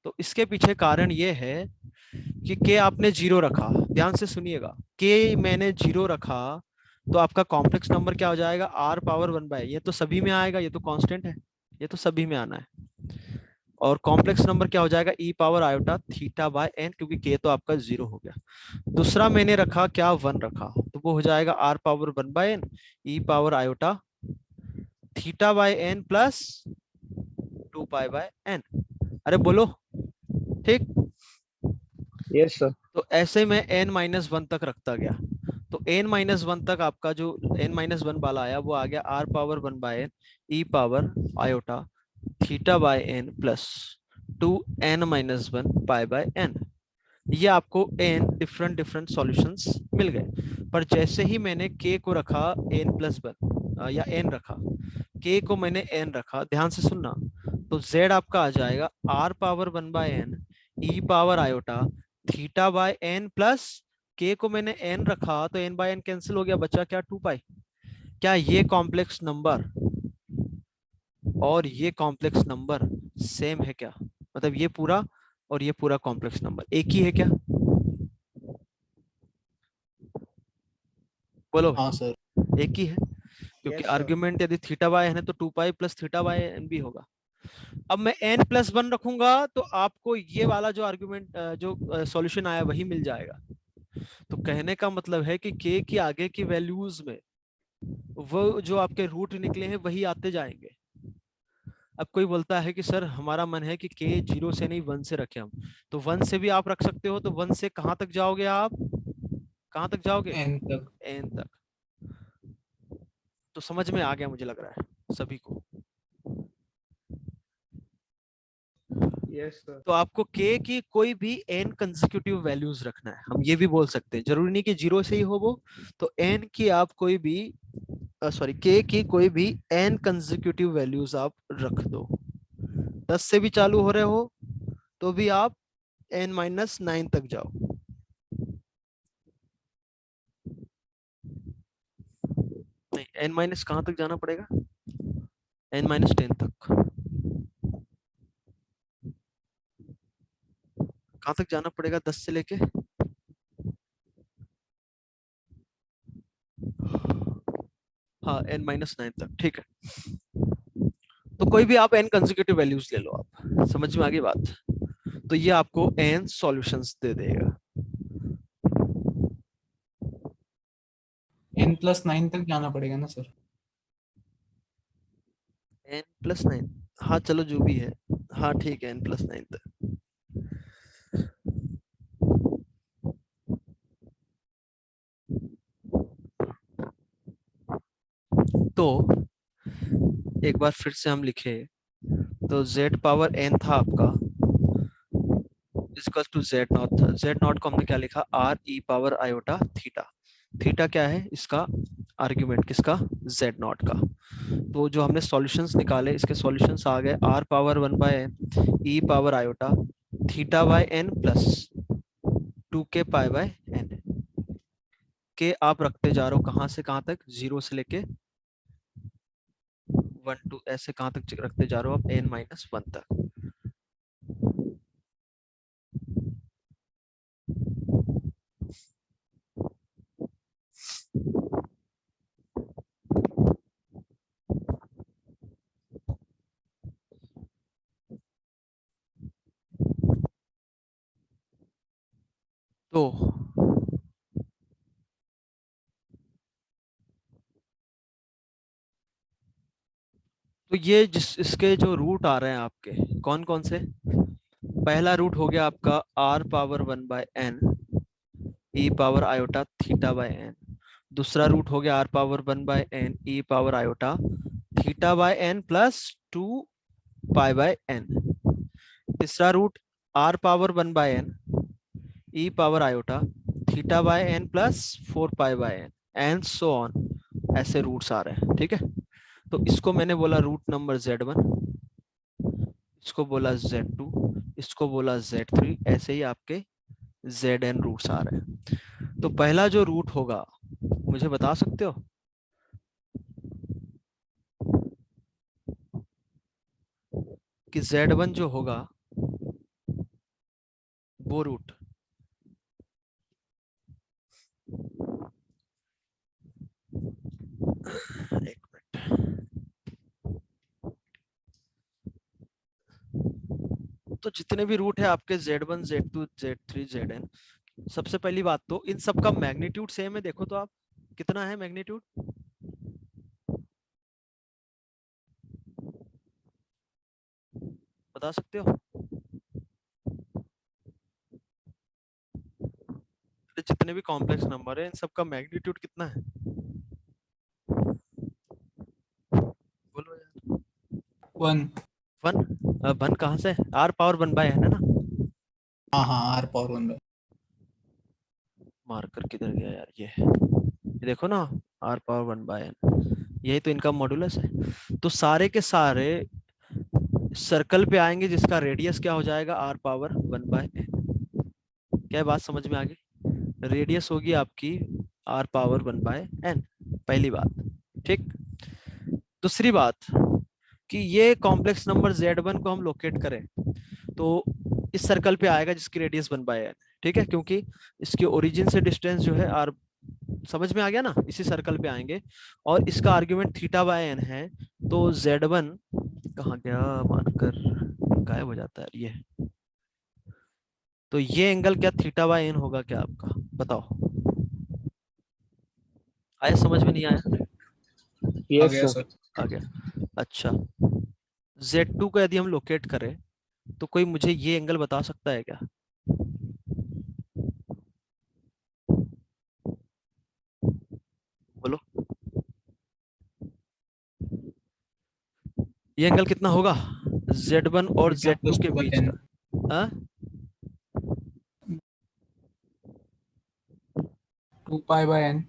तो इसके पीछे कारण ये है कि k आपने 0 रखा, ध्यान से सुनिएगा, k मैंने 0 रखा तो आपका कॉम्प्लेक्स नंबर क्या हो जाएगा r पावर 1/, ये तो सभी में आएगा, ये तो कांस्टेंट है, ये तो सभी में आना है। और कॉम्प्लेक्स नंबर क्या हो जाएगा e power iota theta by n, क्योंकि k तो आपका 0 हो गया। दूसरा मैंने रखा क्या 1 रखा, तो वो हो जाएगा r power 1/n e power iota theta by n plus 2 pi bye n। अरे बोलो, ठीक। Yes, sir. तो ऐसे में n-1 तक रखता गया, तो n-1 तक आपका जो n-1 वाला आया वो आ गया r power 1/n e power iota theta by n plus 2n-1 pi by n। ये आपको n डिफरेंट डिफरेंट सॉल्यूशंस मिल गए। पर जैसे ही मैंने k को रखा n+1 या n रखा, k को मैंने n रखा, ध्यान से सुनना, तो z आपका आ जाएगा r power 1/n e power iota theta by n plus k को मैंने n रखा तो n/n कैंसिल हो गया, बचा क्या 2 पाई। क्या ये कॉम्प्लेक्स नंबर और ये कॉम्प्लेक्स नंबर सेम है क्या? मतलब ये पूरा और ये पूरा कॉम्प्लेक्स नंबर एक ही है क्या? बोलो हाँ भाई, सर। एक ही है, क्योंकि Yes, sir. आर्गुमेंट यदि थीटा बाय n है तो 2 pi plus theta by n भी होगा। अब मैं n+1 रखूंगा तो आपको ये वाला जो आर्गुमेंट जो सॉल्यूशन आया वही मिल जाएगा। तो कहने का मतलब है कि k की आगे की वैल्यूज में वो जो आपके रूट निकले हैं वही आते जाएंगे। अब कोई बोलता है कि सर हमारा मन है कि k 0 से नहीं 1 से रखें हम, तो 1 से भी आप रख सकते हो। तो 1 से कहां तक जाओगे आप, कहां तक जाओगे, एन तक। n तक। तो समझ में आ गया मुझे लग रहा है सभी को। Yes, sir. तो आपको k की कोई भी n कंसेक्यूटिव वैल्यूज रखना है। हम ये भी बोल सकते हैं, जरूरी नहीं कि 0 से ही हो वो। तो n की आप कोई भी सॉरी k की कोई भी n कंसेक्यूटिव वैल्यूज आप रख दो। 10 से भी चालू हो रहे हो तो भी आप n-9 तक जाओ। नहीं, n- कहां तक जाना पड़ेगा, n-10 तक। कहां तक जाना पड़ेगा 10 से लेके, हाँ n-9 तक, ठीक है। तो कोई भी आप n कंसेक्यूटिव वैल्यूज ले लो। आप समझ में आ गई बात। तो ये आपको n सॉल्यूशंस दे देगा। n+9 तक जाना पड़ेगा ना सर? n+9, हाँ चलो जो भी है, हाँ ठीक है n+9 तक। तो एक बार फिर से हम लिखे, तो z पावर n था आपका इक्वल टू z0 था। z0 को हमने क्या लिखा, r e⁻i थीटा। थीटा क्या है इसका आर्ग्यूमेंट, किसका, z0 का। तो जो हमने सॉल्यूशंस निकाले, इसके सॉल्यूशंस आ गए r⁻1/n e⁻i θ/n plus 2k π/n के आप रखते जा रहे हो कहां से कहां तक, 0 से लेके 1 2 ऐसे कहां तक रखते जा रहे हो आप, n-1 तक। तो ये जिस इसके जो रूट आ रहे हैं आपके कौन कौन से, पहला रूट हो गया आपका r⁻1/n e⁻i θ/n। दूसरा रूट हो गया r⁻1/n e⁻i θ/n plus 2π/n। तीसरा root r⁻1/n e⁻i θ/n plus 4π/n and so on, ऐसे रूट्स आ रहे हैं, ठीक है। तो इसको मैंने बोला रूट नंबर z1, इसको बोला z2, इसको बोला z3, ऐसे ही आपके zn रूट्स आ रहे हैं। तो पहला जो रूट होगा मुझे बता सकते हो, कि z1 जो होगा वो रूट, एक मिनट, तो जितने भी रूट है आपके z1 z2 z3 zn, सबसे पहली बात तो इन सब का मैग्नीट्यूड सेम है। देखो तो आप कितना है मैग्नीट्यूड, बता सकते हो, जितने भी कॉम्प्लेक्स नंबर है इन सब का मैग्नीट्यूड कितना है, बोलो यार। 1। 1, 1 कहाँ से, r⁻1/n है ना। हाँ हाँ, r⁻1/n। मार्कर किधर गया यार, ये देखो ना, r⁻1/n, यही तो इनका मॉडुलस है। तो सारे के सारे सर्कल पे आएंगे जिसका रेडियस क्या हो जाएगा, r⁻1/n। क्या बात समझ में आ गई, रेडियस होगी आपकी r⁻1/n, पहली बात, ठीक। दूसरी बात कि ये कॉम्प्लेक्स नंबर z1 को हम लोकेट करें तो इस सर्कल पे आएगा जिसकी रेडियस 1/n, ठीक है, क्योंकि इसके ओरिजिन से डिस्टेंस जो है समझ में आ गया ना, इसी सर्कल पे आएंगे और इसका आर्ग्यूमेंट थीटा बाय एन है, तो Z1 कहाँ गया, मार्कर गायब हो जाता है ये, तो ये एंगल क्या थीटा बाय एन होगा क्या आपका, बताओ, आया समझ में नहीं आया? आ Yes, गया sir. सर। आ गया। अच्छा, Z2 को यदि हम लोकेट करें तो कोई मुझे ये एंगल बता सकता है क्या? बोलो, ये एंगल कितना होगा Z1 और थीटा Z2 प्लस के 2 बाई बीच एन। का? हाँ, 2 पाई बाय एन।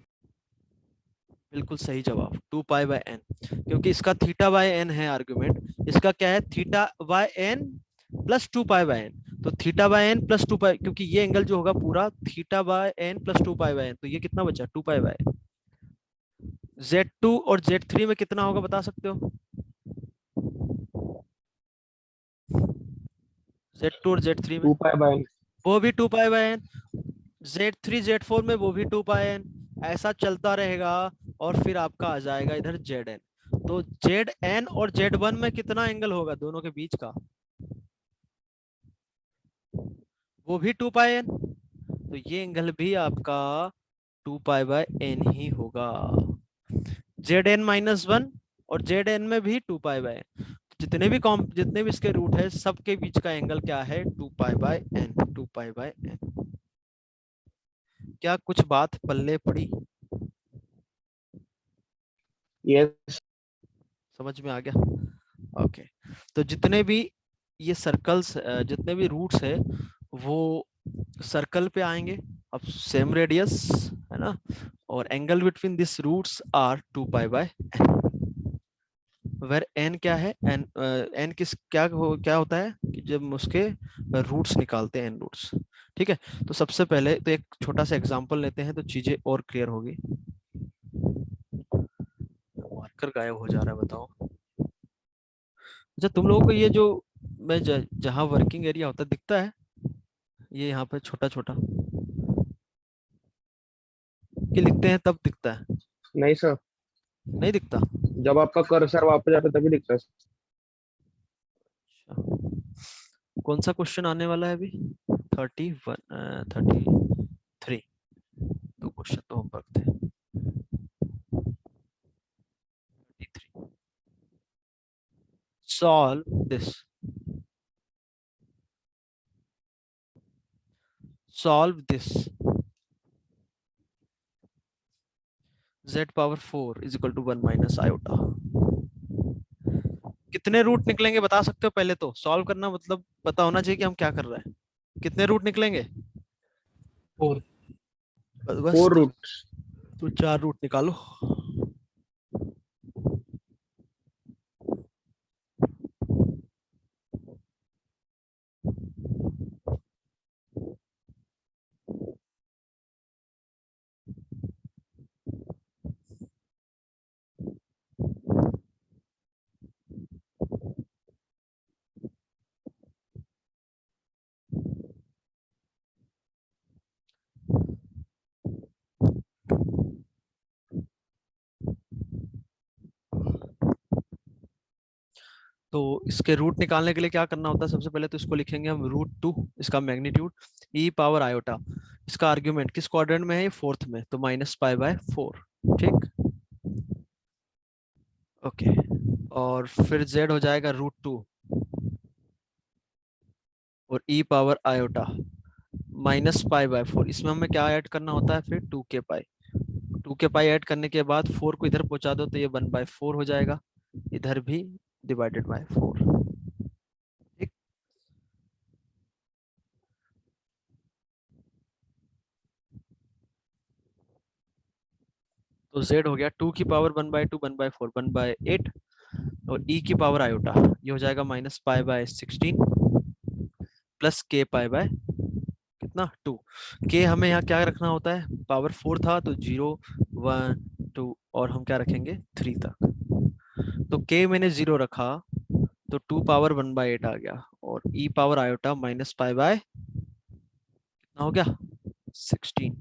बिल्कुल सही जवाब, 2 पाई बाय एन, क्योंकि इसका थीटा बाय एन है आर्गुमेंट, इसका क्या है theta by n plus 2 pi by n, तो theta by n plus 2 pi, क्योंकि ये एंगल जो होगा पूरा theta by n plus 2 pi by n, तो ये कितना बचा 2 पाई बाय एन। Z2 और Z3 में कितना होगा बता सकते हो? Z2 और Z3 में 2 pi by n. वो भी 2 pi by N, Z3 Z4 में वो भी 2 पाई एन, ऐसा चलता रहेगा और फिर आपका आ जाएगा इधर Zn, तो Zn और Z1 में कितना एंगल होगा दोनों के बीच का? वो भी 2 पाई एन, तो ये एंगल भी आपका 2 पाई बाय एन ही होगा। Zn-1 और Zn में भी 2 पाई बाय एन, जितने भी इसके रूट है सबके बीच का एंगल क्या है 2 pi by n, 2 pi by n. क्या कुछ बात पल्ले पड़ी, Yes. समझ में आ गया? ओके, तो जितने भी ये सर्कल्स, जितने भी रूट्स है वो सर्कल पे आएंगे, अब सेम रेडियस है ना, और angle between this roots are 2 pi by n, where n क्या है, एन एन किस क्या होता है कि जब उसके रूट्स निकालते हैं एन रूट्स। ठीक है, तो सबसे पहले तो एक छोटा सा एग्जांपल लेते हैं तो चीजें और क्लियर होगी। मार्कर गायब हो जा रहा है, बताओ। अच्छा, तुम लोगों को ये जो मैं जहाँ वर्किंग एरिया होता है दिखता है, ये यहाँ पे छोटा छोटा कि लिखते हैं तब दिखता है, नहीं सर, नहीं दिखता? जब आपका कर्सर वापस जाता है तभी दिखता है। अच्छा। कौन सा क्वेश्चन आने वाला है अभी? 33, तो क्वेश्चन तो होमवर्क थे। 33, solve this, solve this, z power 4 is equal to 1 minus iota. कितने रूट निकलेंगे बता सकते हो? पहले तो सॉल्व करना मतलब पता होना चाहिए कि हम क्या कर रहे हैं। कितने रूट निकलेंगे? 4। बस 4 रूट्स। तो 4 रूट निकालो। तो इसके रूट निकालने के लिए क्या करना होता है, सबसे पहले तो इसको लिखेंगे हम √2, इसका मैग्नीट्यूड ई पावर आयोटा, इसका आर्ग्यूमेंट किस क्वाड्रेंट में है, ये फोर्थ में, तो -π/4। ठीक, ओके, और फिर z हो जाएगा √2 और ई पावर आयोटा -π/4, इसमें हमें क्या ऐड करना होता है फिर 2k पाई, 2k पाई ऐड करने के बाद 4 को इधर पहुंचा दो तो ये 1/4 हो जाएगा, इधर भी डिवाइडेड बाय 4। ठीक, तो z हो गया 2 की पावर 1/2, 1/4, 1/8, और e की पावर आयोटा ये हो जाएगा -π/16 प्लस k पाई बाय कितना 2, k हमें यहाँ क्या रखना होता है, पावर 4 था तो 0 1 2 और हम क्या रखेंगे 3 तक, तो k मैंने 0 रखा तो 2 पावर 1/8 आ गया, और e पावर आयोटा -π/, कितना हो गया 16।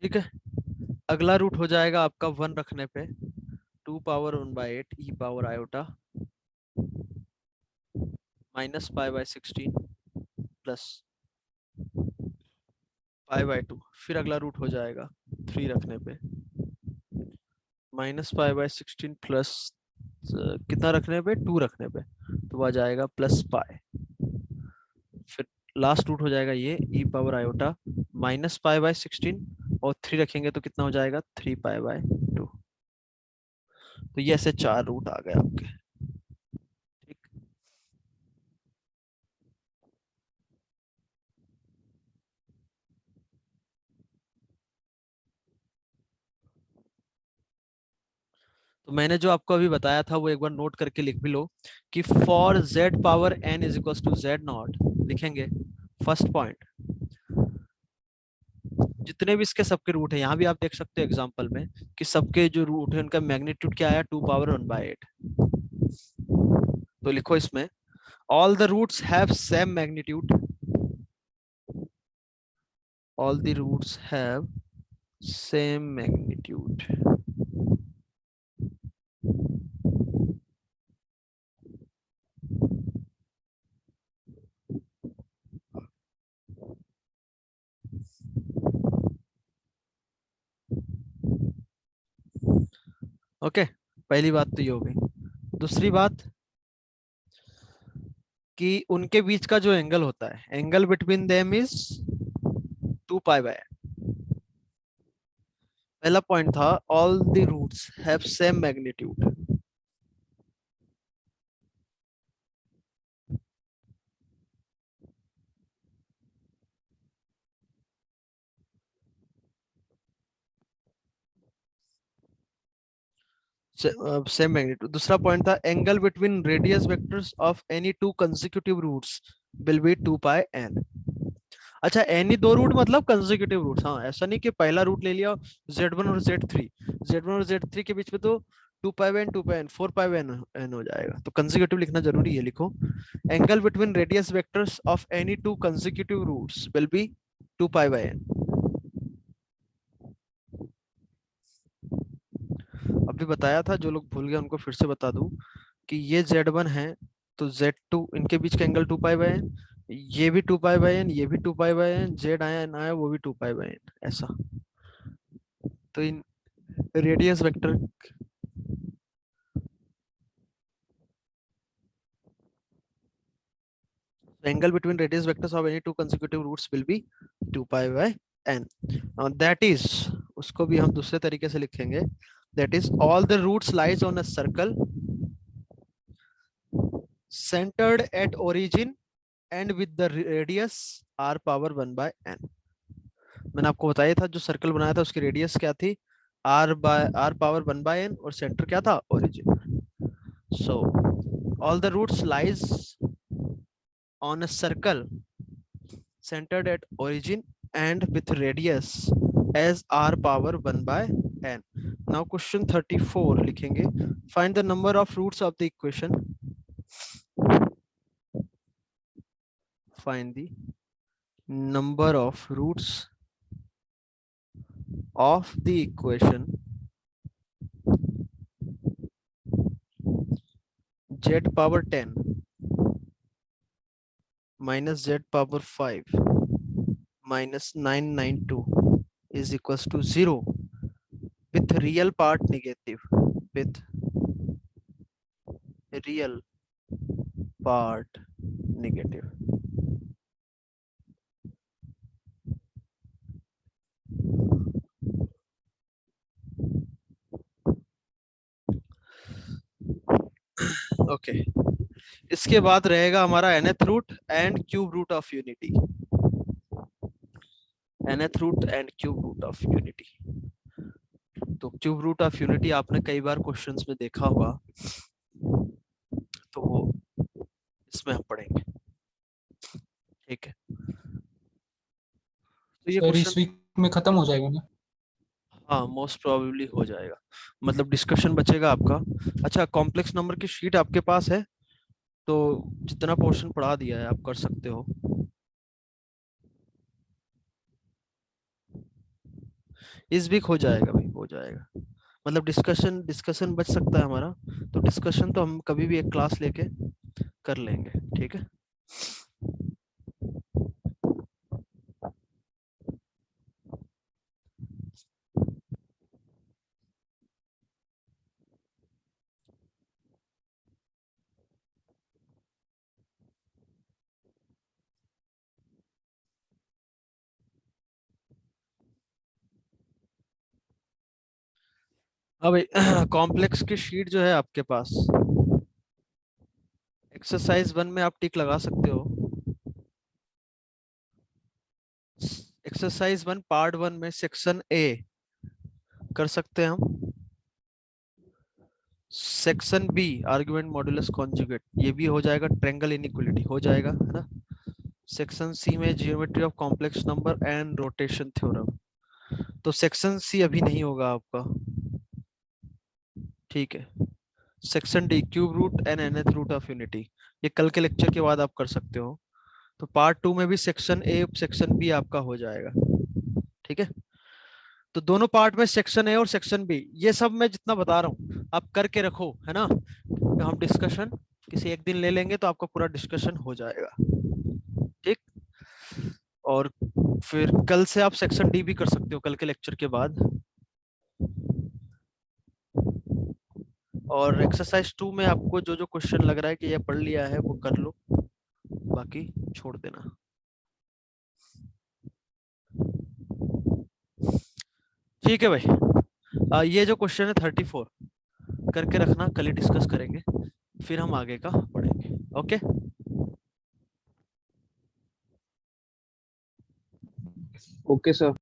ठीक है, अगला रूट हो जाएगा आपका 1 रखने पे 2 power 1/8 E power iota minus pi by 16 plus pi by 2। फिर अगला रूट हो जाएगा 3 रखने पे माइनस पाई बाय 16 प्लस कितना रखने पे 2 रखने पे तो आ जाएगा प्लस पाई। फिर लास्ट रूट हो जाएगा ये e power iota minus pi by 16 और 3 रखेंगे तो कितना हो जाएगा 3 पाई बाय 2। तो ये ऐसे 4 रूट आ गए आपके। ठीक, तो मैंने जो आपको अभी बताया था वो एक बार नोट करके लिख भी लो कि for z power n is equal to z naught लिखेंगे। फर्स्ट पॉइंट, जितने भी इसके सबके रूट है यहाँ भी आप देख सकते हो एग्जांपल में कि सबके जो रूट है उनका मैग्नीट्यूड क्या आया 2 पावर 1/8। तो लिखो इसमें all the roots have same magnitude, all the roots have same magnitude। Okay, पहली बात तो ये हो गई। दूसरी बात कि उनके बीच का जो एंगल होता है angle between them is 2 pi by. पहला पॉइंट था all the roots have same magnitude. Same magnitude. दूसरा पॉइंट था angle between radius vectors of any two consecutive roots will be 2 pi n। अच्छा, एनी दो root मतलब consecutive roots. हाँ, ऐसा नहीं कि पहला रूट ले लिया z1 और z3, z1 और z3 के बीच में तो 2 पाई n 2 पाई n 4 पाई n हो जाएगा। तो कंसेक्यूटिव लिखना जरूरी है, लिखो angle between radius vectors of any two consecutive roots will be 2 pi n। अभी बताया था, जो लोग भूल गए उनको फिर से बता दूं कि ये z1 है तो z2 इनके बीच का एंगल 2 पाई n, ये भी 2 पाई n, ये भी 2 पाई n, z आया ना आया वो भी 2 पाई n, ऐसा। तो इन radius vector angle between radius vectors of any two consecutive roots will be 2 pi by n। That is, उसको भी हम दूसरे तरीके से लिखेंगे, that is all the roots lies on a circle centered at origin and with the radius r power 1 by n। मैंने आपको बताया था जो सर्कल बनाया था उसकी रेडियस क्या थी r पावर 1 by n और सेंटर क्या था origin। So all the roots lies on a circle centered at origin and with radius as r power 1 by n। Now question 34 लिखेंगे, find the number of roots of the equation, find the number of roots of the equation z power 10 minus z power 5 minus 992 is equals to 0 with real part negative, with real part negative। Okay, इसके बाद रहेगा हमारा nth root and cube root of unity, nth root and cube root of unity. तो cube root of unity आपने कई बार questions में देखा होगा, तो वो इसमें हम पढ़ेंगे। ठीक है, तो ये सर इस क्वेश्चन वीक में खत्म हो जाएगा ना? हाँ मोस्ट प्रोबेबली हो जाएगा, मतलब डिस्कशन बचेगा आपका। अच्छा, कॉम्प्लेक्स नंबर की शीट आपके पास है, तो जितना पोर्शन पढ़ा दिया है आप कर सकते हो। इस वीक हो जाएगा भाई, हो जाएगा। मतलब डिस्कशन डिस्कशन बच सकता है हमारा, तो डिस्कशन तो हम कभी भी एक क्लास लेके कर लेंगे, ठीक है। अब कॉम्प्लेक्स की शीट जो है आपके पास, एक्सरसाइज 1 में आप टिक लगा सकते हो। एक्सरसाइज 1 पार्ट 1 में सेक्शन ए कर सकते हैं हम। Section B argument modulus conjugate, ये भी हो जाएगा। ट्रायंगल इनइक्वालिटी हो जाएगा, है ना। सेक्शन सी में geometry of complex number and rotation theorem, तो सेक्शन सी अभी नहीं होगा आपका, ठीक है। Section D cube root and nth root of unity, ये कल के लेक्चर के बाद आप कर सकते हो। तो पार्ट 2 में भी सेक्शन ए सेक्शन बी आपका हो जाएगा, ठीक है। तो दोनों पार्ट में सेक्शन ए और सेक्शन बी, ये सब मैं जितना बता रहा हूँ आप करके रखो, है ना। हम डिस्कशन किसी एक दिन ले लेंगे तो आपका पूरा डिस्कशन हो जाएगा, ठीक। और फिर कल से आप सेक्शन डी भी कर सकते हो कल के लेक्चर के बाद। और एक्सरसाइज 2 में आपको जो जो क्वेश्चन लग रहा है कि ये पढ़ लिया है वो कर लो, बाकी छोड़ देना। ठीक है भाई, ये जो क्वेश्चन है 34 करके रखना, कल ही डिस्कस करेंगे, फिर हम आगे का पढ़ेंगे। Okay, okay sir.